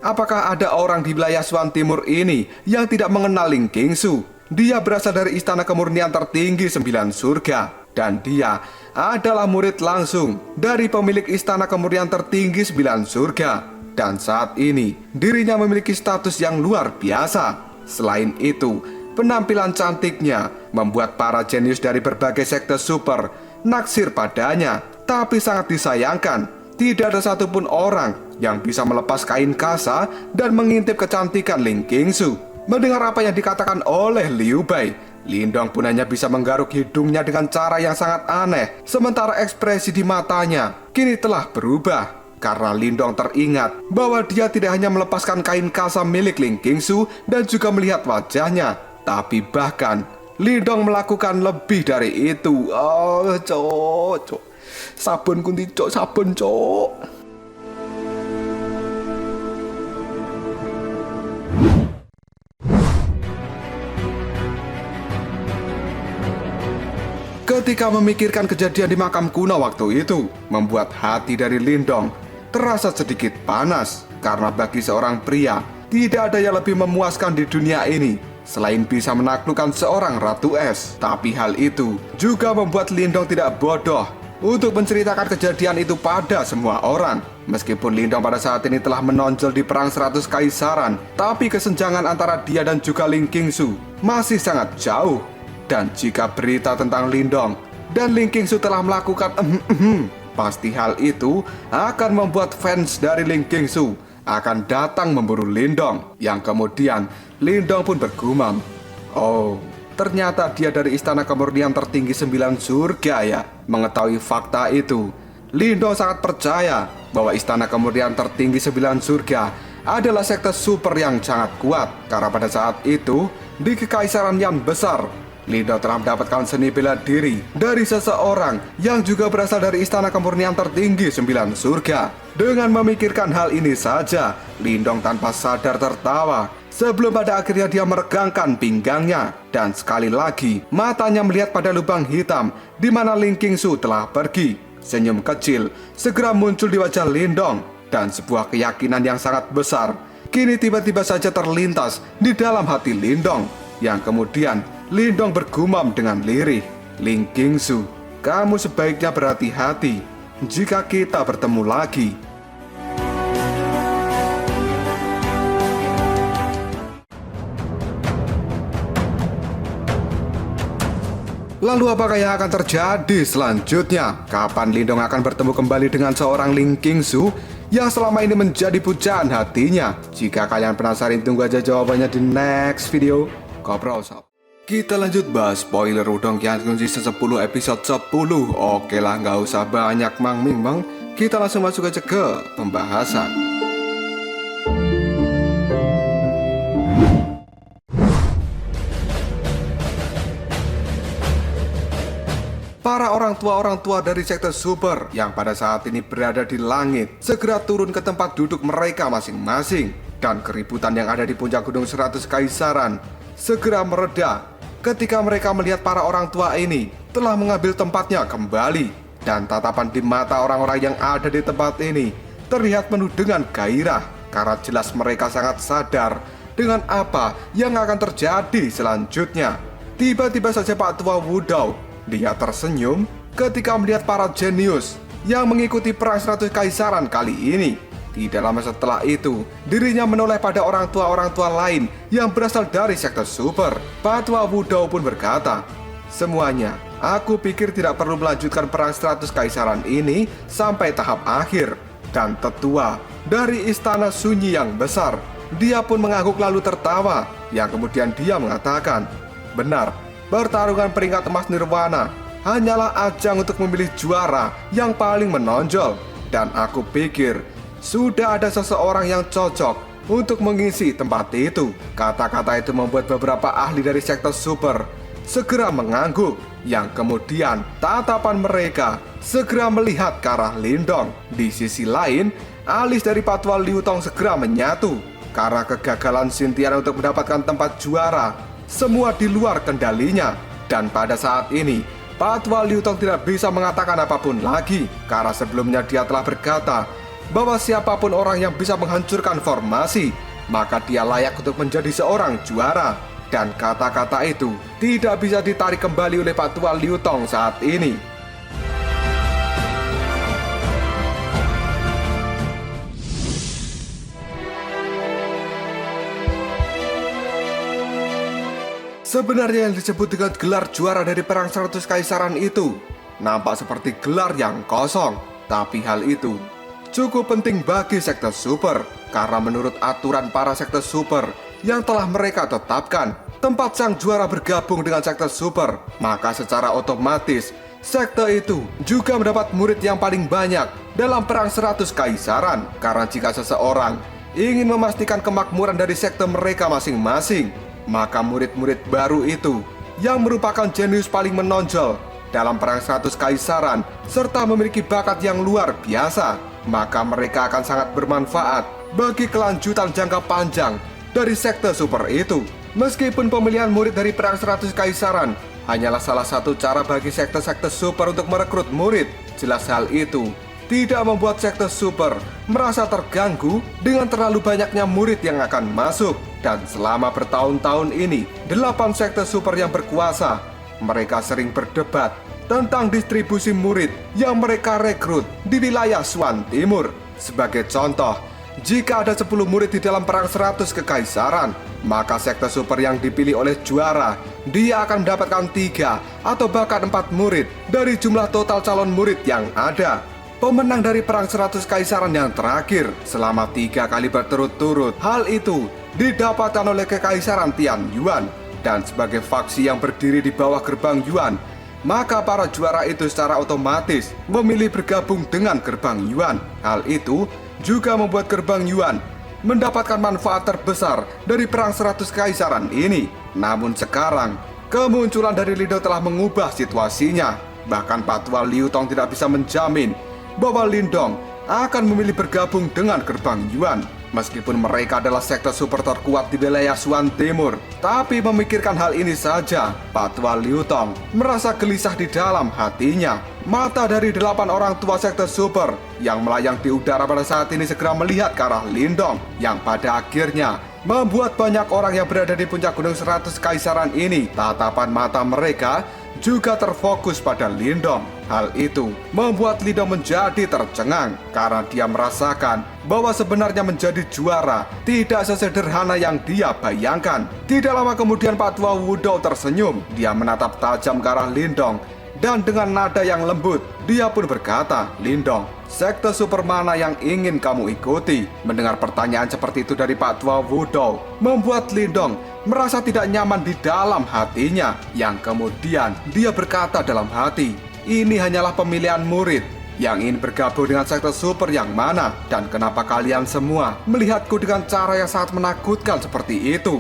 Apakah ada orang di wilayah Xuan Timur ini yang tidak mengenal Ling Qingsu? Dia berasal dari istana kemurnian tertinggi 9 surga. Dan dia adalah murid langsung dari pemilik istana kemurnian tertinggi 9 surga. Dan saat ini dirinya memiliki status yang luar biasa. Selain itu, penampilan cantiknya membuat para jenius dari berbagai sekte super naksir padanya. Tapi sangat disayangkan, tidak ada satupun orang yang bisa melepas kain kasa dan mengintip kecantikan Ling Qingsu. Mendengar apa yang dikatakan oleh Liu Bei, Lindong pun hanya bisa menggaruk hidungnya dengan cara yang sangat aneh. Sementara ekspresi di matanya kini telah berubah. Karena Lindong teringat bahwa dia tidak hanya melepaskan kain kasa milik Ling Qingsu dan juga melihat wajahnya, tapi bahkan Lindong melakukan lebih dari itu. Cok. Sabun kunti cok, sabun cok. Ketika memikirkan kejadian di makam kuno waktu itu, membuat hati dari Lindong terasa sedikit panas. Karena bagi seorang pria, tidak ada yang lebih memuaskan di dunia ini selain bisa menaklukkan seorang ratu es. Tapi hal itu juga membuat Lindong tidak bodoh untuk menceritakan kejadian itu pada semua orang. Meskipun Lindong pada saat ini telah menonjol di perang 100 kaisaran, tapi kesenjangan antara dia dan juga Ling Qingsu masih sangat jauh. Dan jika berita tentang Lindong dan Ling Qingsu telah melakukan pasti hal itu akan membuat fans dari Ling Qingsu akan datang memburu Lindong. Yang kemudian Lindong pun bergumam, "Oh, ternyata dia dari istana kemurnian tertinggi 9 surga ya." Mengetahui fakta itu, Lindong sangat percaya bahwa istana kemurnian tertinggi 9 surga adalah sekte super yang sangat kuat. Karena pada saat itu, di kekaisaran yang besar, Lindong telah mendapatkan seni bela diri dari seseorang yang juga berasal dari istana kemurnian tertinggi 9 surga. Dengan memikirkan hal ini saja, Lindong tanpa sadar tertawa sebelum pada akhirnya dia meregangkan pinggangnya. Dan sekali lagi, matanya melihat pada lubang hitam di mana Ling Qingsu telah pergi. Senyum kecil segera muncul di wajah Lindong dan sebuah keyakinan yang sangat besar kini tiba-tiba saja terlintas di dalam hati Lindong. Yang kemudian Lindong bergumam dengan lirih, "Ling Qingsu, kamu sebaiknya berhati-hati jika kita bertemu lagi." Lalu apakah yang akan terjadi selanjutnya? Kapan Lindong akan bertemu kembali dengan seorang Ling Qingsu yang selama ini menjadi pujaan hatinya? Jika kalian penasaran, tunggu aja jawabannya di next video. Koprol Sob. Kita lanjut bahas spoiler Udong Qianxun season 10 episode 10. Oke lah, nggak usah banyak mang. Kita langsung masuk aja ke pembahasan. Para orang tua dari sekte super yang pada saat ini berada di langit segera turun ke tempat duduk mereka masing-masing. Dan keributan yang ada di puncak gunung 100 kaisaran segera mereda ketika mereka melihat para orang tua ini telah mengambil tempatnya kembali. Dan tatapan di mata orang-orang yang ada di tempat ini terlihat penuh dengan gairah, karena jelas mereka sangat sadar dengan apa yang akan terjadi selanjutnya. Tiba-tiba saja Pak Tua Wudao, dia tersenyum ketika melihat para jenius yang mengikuti perang 100 kaisaran kali ini. Tidak lama setelah itu, dirinya menoleh pada orang tua lain yang berasal dari sekte super. Pak Tua Wudao pun berkata, "Semuanya, aku pikir tidak perlu melanjutkan perang 100 kaisaran ini sampai tahap akhir." Dan tetua dari istana sunyi yang besar, dia pun mengangguk lalu tertawa. Yang kemudian dia mengatakan, "Benar, pertarungan peringkat emas nirwana hanyalah ajang untuk memilih juara yang paling menonjol. Dan aku pikir sudah ada seseorang yang cocok untuk mengisi tempat itu." Kata-kata itu membuat beberapa ahli dari sekte super segera mengangguk. Yang kemudian tatapan mereka segera melihat ke arah Lindong. Di sisi lain, alis dari Patwa Liu Tong segera menyatu karena kegagalan Xintian untuk mendapatkan tempat juara semua di luar kendalinya. Dan pada saat ini Patwa Liu Tong tidak bisa mengatakan apapun lagi, karena sebelumnya dia telah berkata bahwa siapapun orang yang bisa menghancurkan formasi, maka dia layak untuk menjadi seorang juara. Dan kata-kata itu tidak bisa ditarik kembali oleh Pak Tua Liu Tong saat ini. Sebenarnya yang disebut dengan gelar juara dari Perang 100 Kaisaran itu nampak seperti gelar yang kosong. Tapi hal itu cukup penting bagi sekte super, karena menurut aturan para sekte super yang telah mereka tetapkan, tempat sang juara bergabung dengan sekte super, maka secara otomatis sekte itu juga mendapat murid yang paling banyak dalam Perang 100 Kaisaran. Karena jika seseorang ingin memastikan kemakmuran dari sekte mereka masing-masing, maka murid-murid baru itu yang merupakan jenius paling menonjol dalam Perang 100 Kaisaran serta memiliki bakat yang luar biasa, maka mereka akan sangat bermanfaat bagi kelanjutan jangka panjang dari sekte super itu. Meskipun pemilihan murid dari Perang 100 Kaisaran hanyalah salah satu cara bagi sekte-sekte super untuk merekrut murid, jelas hal itu tidak membuat sekte super merasa terganggu dengan terlalu banyaknya murid yang akan masuk. Dan selama bertahun-tahun ini, 8 sekte super yang berkuasa, mereka sering berdebat tentang distribusi murid yang mereka rekrut di wilayah Swan Timur. Sebagai contoh, jika ada 10 murid di dalam Perang 100 Kekaisaran, maka sekte super yang dipilih oleh juara, dia akan mendapatkan 3 atau bahkan 4 murid dari jumlah total calon murid yang ada. Pemenang dari Perang 100 Kaisaran yang terakhir selama 3 kali berturut-turut, hal itu didapatkan oleh Kekaisaran Tian Yuan. Dan sebagai faksi yang berdiri di bawah gerbang Yuan, maka para juara itu secara otomatis memilih bergabung dengan gerbang Yuan. Hal itu juga membuat gerbang Yuan mendapatkan manfaat terbesar dari Perang 100 Kaisaran ini. Namun sekarang, kemunculan dari Lindong telah mengubah situasinya. Bahkan Pak Tua Liu Tong tidak bisa menjamin bahwa Lindong akan memilih bergabung dengan gerbang Yuan. Meskipun mereka adalah sekte super terkuat di wilayah Swan Timur, tapi memikirkan hal ini saja, Pak Tua Liu Tong merasa gelisah di dalam hatinya. Mata dari 8 orang tua sekte super yang melayang di udara pada saat ini segera melihat ke arah Lindong, yang pada akhirnya membuat banyak orang yang berada di puncak Gunung 100 Kaisaran ini, tatapan mata mereka juga terfokus pada Lindong. Hal itu membuat Lindong menjadi tercengang karena dia merasakan bahwa sebenarnya menjadi juara tidak sesederhana yang dia bayangkan. Tidak lama kemudian Pak Tua Wudou tersenyum. Dia menatap tajam ke arah Lindong dan dengan nada yang lembut dia pun berkata, "Lindong, sekte super mana yang ingin kamu ikuti?" Mendengar pertanyaan seperti itu dari Pak Tua Wudou membuat Lindong merasa tidak nyaman di dalam hatinya. Yang kemudian dia berkata dalam hati, "Ini hanyalah pemilihan murid yang ingin bergabung dengan sekte super yang mana, dan kenapa kalian semua melihatku dengan cara yang sangat menakutkan seperti itu?"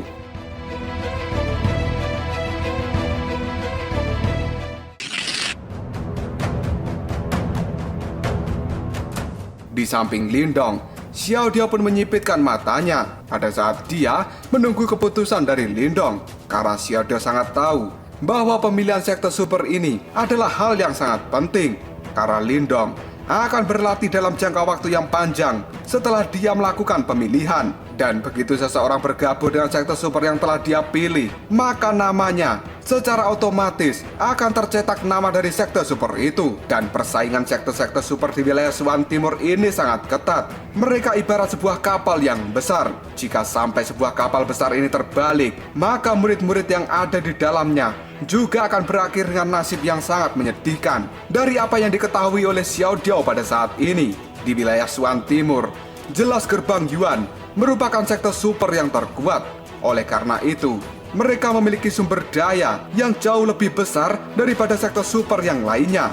Di samping Lindong, Xiao Diao pun menyipitkan matanya pada saat dia menunggu keputusan dari Lindong, karena Xiao Diao sangat tahu bahwa pemilihan sekte super ini adalah hal yang sangat penting, karena Lindong akan berlatih dalam jangka waktu yang panjang setelah dia melakukan pemilihan. Dan begitu seseorang bergabung dengan sekte super yang telah dia pilih, maka namanya secara otomatis akan tercetak nama dari sekte super itu. Dan persaingan sekte-sekte super di wilayah Swan Timur ini sangat ketat. Mereka ibarat sebuah kapal yang besar. Jika sampai sebuah kapal besar ini terbalik, maka murid-murid yang ada di dalamnya juga akan berakhir dengan nasib yang sangat menyedihkan. Dari apa yang diketahui oleh Xiao Diao pada saat ini, di wilayah Swan Timur, jelas gerbang Yuan merupakan sekte super yang terkuat. Oleh karena itu, mereka memiliki sumber daya yang jauh lebih besar daripada sekte super yang lainnya.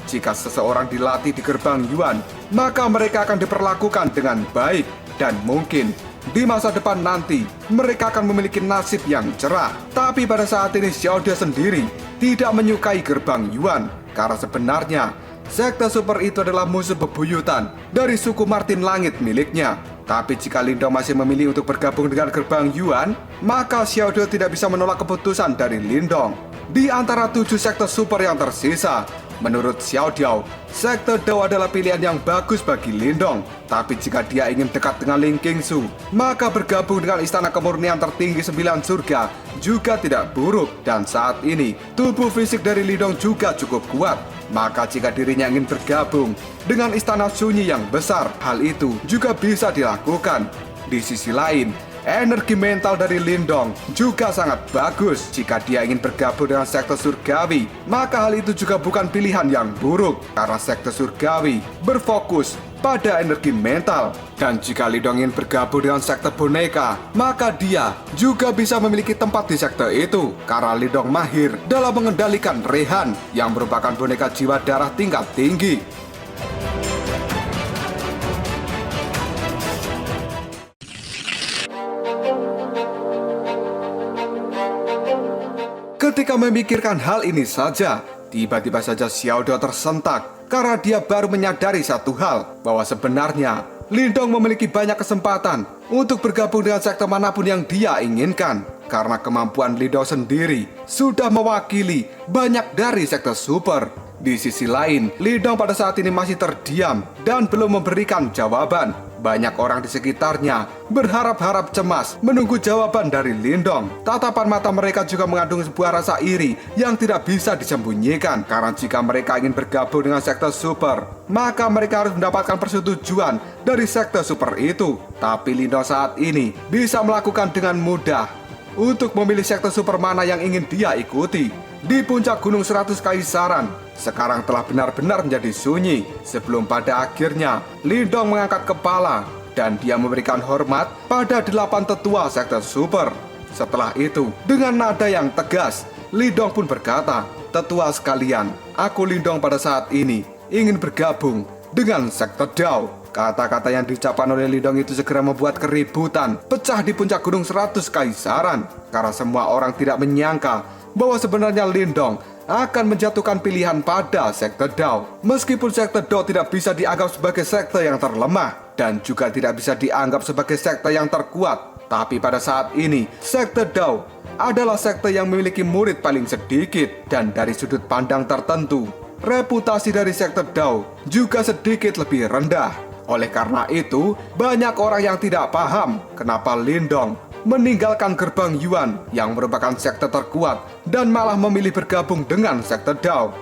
Jika seseorang dilatih di gerbang Yuan, maka mereka akan diperlakukan dengan baik, dan mungkin di masa depan nanti mereka akan memiliki nasib yang cerah. Tapi pada saat ini Xiao Diao sendiri tidak menyukai gerbang Yuan, karena sebenarnya sekte super itu adalah musuh bebuyutan dari suku Martin Langit miliknya. Tapi jika Lindong masih memilih untuk bergabung dengan gerbang Yuan, maka Xiao Diao tidak bisa menolak keputusan dari Lindong. Di antara 7 sekte super yang tersisa, Menurut Xiao Diao, sekte Dao adalah pilihan yang bagus bagi Lindong. Tapi jika dia ingin dekat dengan Ling Qingsu, maka bergabung dengan Istana Kemurnian Tertinggi 9 Surga juga tidak buruk. Dan saat ini, tubuh fisik dari Lindong juga cukup kuat. Maka jika dirinya ingin bergabung dengan Istana Sunyi yang besar, hal itu juga bisa dilakukan. Di sisi lain, energi mental dari Lindong juga sangat bagus. Jika dia ingin bergabung dengan sekte surgawi, maka hal itu juga bukan pilihan yang buruk, karena sekte surgawi berfokus pada energi mental. Dan jika Lindong ingin bergabung dengan sekte boneka, maka dia juga bisa memiliki tempat di sekte itu, karena Lindong mahir dalam mengendalikan Rehan yang merupakan boneka jiwa darah tingkat tinggi. Ketika memikirkan hal ini saja, tiba-tiba saja Xiao Diao tersentak karena dia baru menyadari satu hal, bahwa sebenarnya Lindong memiliki banyak kesempatan untuk bergabung dengan sekte manapun yang dia inginkan, karena kemampuan Lindong sendiri sudah mewakili banyak dari sekte super. Di sisi lain, Lindong pada saat ini masih terdiam dan belum memberikan jawaban. Banyak orang di sekitarnya berharap-harap cemas menunggu jawaban dari Lindong. Tatapan mata mereka juga mengandung sebuah rasa iri yang tidak bisa disembunyikan, karena jika mereka ingin bergabung dengan sekte super, maka mereka harus mendapatkan persetujuan dari sekte super itu. Tapi Lindong saat ini bisa melakukan dengan mudah untuk memilih sekte super mana yang ingin dia ikuti. Di puncak Gunung 100 Kaisaran sekarang telah benar-benar menjadi sunyi, sebelum pada akhirnya Lindong mengangkat kepala dan dia memberikan hormat pada 8 tetua sekte super. Setelah itu, dengan nada yang tegas, Lindong pun berkata, "Tetua sekalian, aku Lindong pada saat ini ingin bergabung dengan sekte Dao." Kata-kata yang diucapkan oleh Lindong itu segera membuat keributan pecah di puncak Gunung 100 Kaisaran, karena semua orang tidak menyangka bahwa sebenarnya Lindong akan menjatuhkan pilihan pada sekte Dao. Meskipun sekte Dao tidak bisa dianggap sebagai sekte yang terlemah dan juga tidak bisa dianggap sebagai sekte yang terkuat, tapi pada saat ini sekte Dao adalah sekte yang memiliki murid paling sedikit, dan dari sudut pandang tertentu, reputasi dari sekte Dao juga sedikit lebih rendah. Oleh karena itu, banyak orang yang tidak paham kenapa Lindong meninggalkan gerbang Yuan yang merupakan sekte terkuat dan malah memilih bergabung dengan sekte Dao.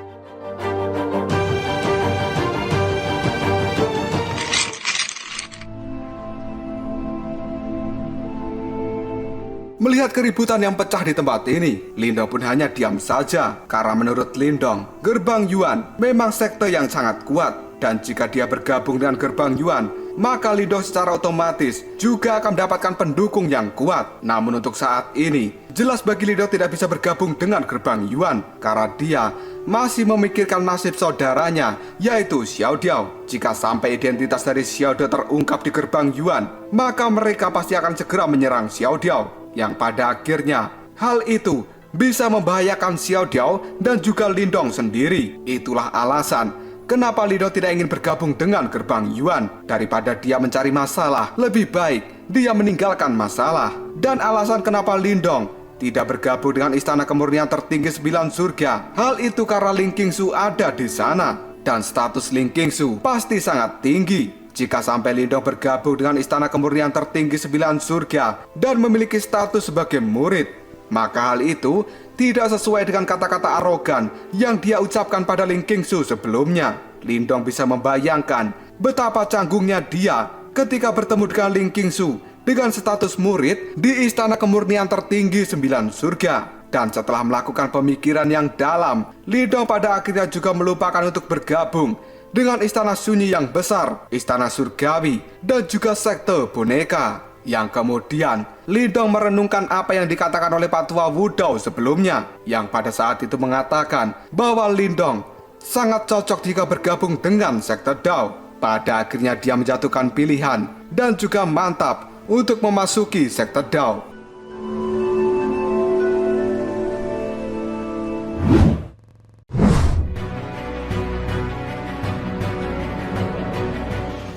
Melihat keributan yang pecah di tempat ini, Lindong pun hanya diam saja, karena menurut Lindong, gerbang Yuan memang sekte yang sangat kuat. Dan jika dia bergabung dengan gerbang Yuan, maka Lindong secara otomatis juga akan mendapatkan pendukung yang kuat. Namun untuk saat ini, jelas bagi Lindong tidak bisa bergabung dengan gerbang Yuan, karena dia masih memikirkan nasib saudaranya, yaitu Xiao Diao. Jika sampai identitas dari Xiao Diao terungkap di gerbang Yuan, maka mereka pasti akan segera menyerang Xiao Diao, yang pada akhirnya hal itu bisa membahayakan Xiao Diao dan juga Lindong sendiri. Itulah alasan kenapa Lindong tidak ingin bergabung dengan gerbang Yuan. Daripada dia mencari masalah, lebih baik dia meninggalkan masalah. Dan alasan kenapa Lindong tidak bergabung dengan Istana Kemurnian Tertinggi 9 Surga, hal itu karena Ling Qingsu ada di sana. Dan status Ling Qingsu pasti sangat tinggi. Jika sampai Lindong bergabung dengan Istana Kemurnian Tertinggi 9 Surga dan memiliki status sebagai murid, maka hal itu tidak sesuai dengan kata-kata arogan yang dia ucapkan pada Ling Qingsu sebelumnya. Lindong bisa membayangkan betapa canggungnya dia ketika bertemu dengan Ling Qingsu dengan status murid di Istana Kemurnian Tertinggi 9 Surga. Dan setelah melakukan pemikiran yang dalam, Lindong pada akhirnya juga melupakan untuk bergabung dengan Istana Sunyi yang besar, Istana Surgawi, dan juga sekte boneka. Yang kemudian Lindong merenungkan apa yang dikatakan oleh Pak Tua Wudao sebelumnya, yang pada saat itu mengatakan bahwa Lindong sangat cocok jika bergabung dengan sekte Dao. Pada akhirnya dia menjatuhkan pilihan dan juga mantap untuk memasuki sekte Dao.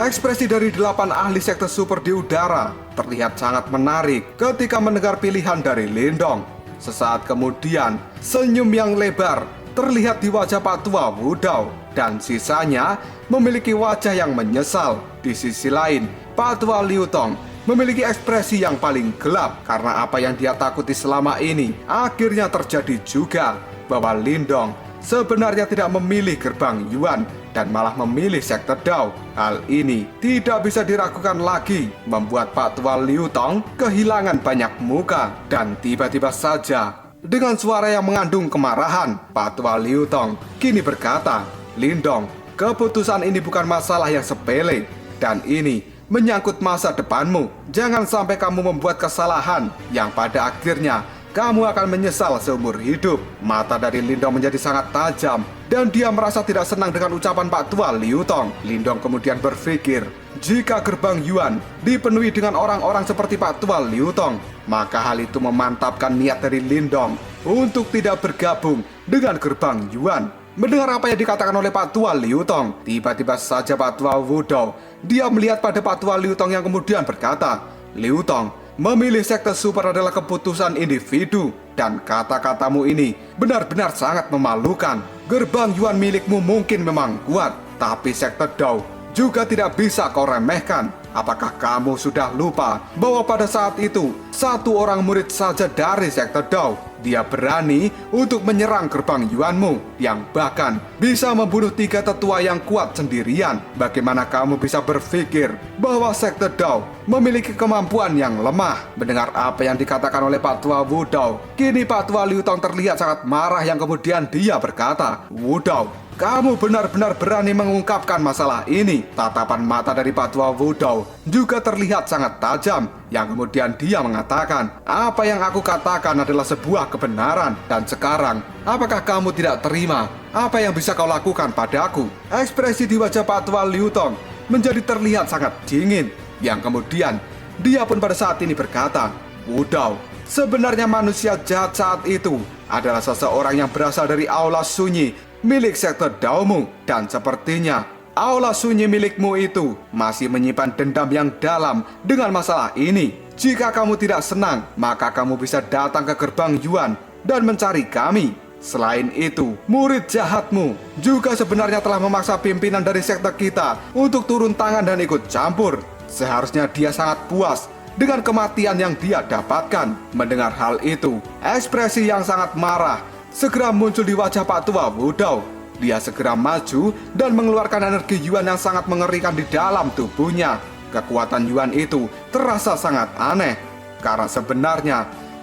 Ekspresi dari 8 ahli sekte super di udara terlihat sangat menarik ketika mendengar pilihan dari Lindong. Sesaat kemudian, senyum yang lebar terlihat di wajah Pak Tua Wudao, dan sisanya memiliki wajah yang menyesal. Di sisi lain, Pak Tua Liu Tong memiliki ekspresi yang paling gelap karena apa yang dia takuti selama ini akhirnya terjadi juga, bahwa Lindong sebenarnya tidak memilih gerbang Yuan dan malah memilih sekte Dao. Hal ini tidak bisa diragukan lagi, membuat Pak Tua Liu Tong kehilangan banyak muka. Dan tiba-tiba saja, dengan suara yang mengandung kemarahan, Pak Tua Liu Tong kini berkata, "Lindong, keputusan ini bukan masalah yang sepele, dan ini menyangkut masa depanmu. Jangan sampai kamu membuat kesalahan yang pada akhirnya kamu akan menyesal seumur hidup." Mata dari Lindong menjadi sangat tajam, dan dia merasa tidak senang dengan ucapan Pak Tua Liu Tong. Lindong kemudian berpikir, jika gerbang Yuan dipenuhi dengan orang-orang seperti Pak Tua Liu Tong, maka hal itu memantapkan niat dari Lindong untuk tidak bergabung dengan gerbang Yuan. Mendengar apa yang dikatakan oleh Pak Tua Liu Tong, tiba-tiba saja Pak Tua Wudao, dia melihat pada Pak Tua Liu Tong yang kemudian berkata, "Liu Tong, memilih sekte super adalah keputusan individu, dan kata-katamu ini benar-benar sangat memalukan. Gerbang Yuan milikmu mungkin memang kuat, tapi sekte Dao juga tidak bisa kau remehkan. Apakah kamu sudah lupa bahwa pada saat itu satu orang murid saja dari sekte Dao, dia berani untuk menyerang gerbang Yuanmu, yang bahkan bisa membunuh 3 tetua yang kuat sendirian. Bagaimana kamu bisa berpikir bahwa sekte Dao memiliki kemampuan yang lemah?" Mendengar apa yang dikatakan oleh Pak Tua Wudao, kini Pak Tua Liu Tong terlihat sangat marah, yang kemudian dia berkata, "Wudao, kamu benar-benar berani mengungkapkan masalah ini." Tatapan mata dari Pak Tua Wudao juga terlihat sangat tajam, yang kemudian dia mengatakan, "Apa yang aku katakan adalah sebuah kebenaran, dan sekarang apakah kamu tidak terima apa yang bisa kau lakukan padaku?" Ekspresi di wajah Pak Tua Liu Tong menjadi terlihat sangat dingin, yang kemudian dia pun pada saat ini berkata, "Wudao, sebenarnya manusia jahat saat itu adalah seseorang yang berasal dari aula sunyi milik sekte Daomu, dan sepertinya aula sunyi milikmu itu masih menyimpan dendam yang dalam dengan masalah ini. Jika kamu tidak senang, maka kamu bisa datang ke gerbang Yuan dan mencari kami. Selain itu, murid jahatmu juga sebenarnya telah memaksa pimpinan dari sekte kita untuk turun tangan dan ikut campur. Seharusnya dia sangat puas dengan kematian yang dia dapatkan." Mendengar hal itu, ekspresi yang sangat marah segera muncul di wajah Pak Tua Wudao. Dia segera maju dan mengeluarkan energi Yuan yang sangat mengerikan di dalam tubuhnya. Kekuatan Yuan itu terasa sangat aneh, karena sebenarnya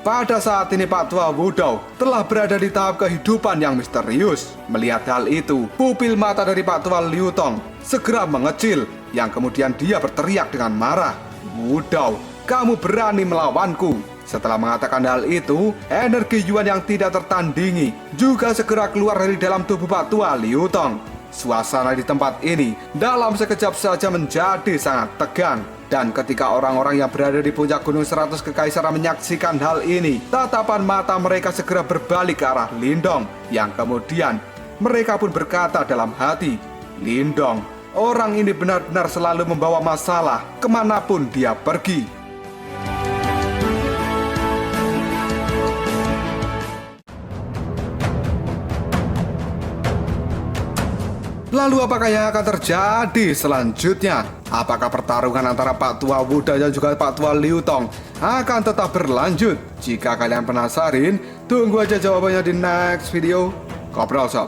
pada saat ini Pak Tua Wudao telah berada di tahap kehidupan yang misterius. Melihat hal itu, pupil mata dari Pak Tua Liu Tong segera mengecil, yang kemudian dia berteriak dengan marah, "Wudao, kamu berani melawanku?" Setelah mengatakan hal itu, energi Yuan yang tidak tertandingi juga segera keluar dari dalam tubuh Pak Tua Liu Tong. Suasana di tempat ini dalam sekejap saja menjadi sangat tegang. Dan ketika orang-orang yang berada di puncak Gunung 100 Kekaisaran menyaksikan hal ini, tatapan mata mereka segera berbalik ke arah Lindong, yang kemudian mereka pun berkata dalam hati, "Lindong, orang ini benar-benar selalu membawa masalah kemanapun dia pergi." Lalu apakah yang akan terjadi selanjutnya? Apakah pertarungan antara Pak Tua Wudao dan juga Pak Tua Liu Tong akan tetap berlanjut? Jika kalian penasaran, tunggu aja jawabannya di next video. Ngobrol sob.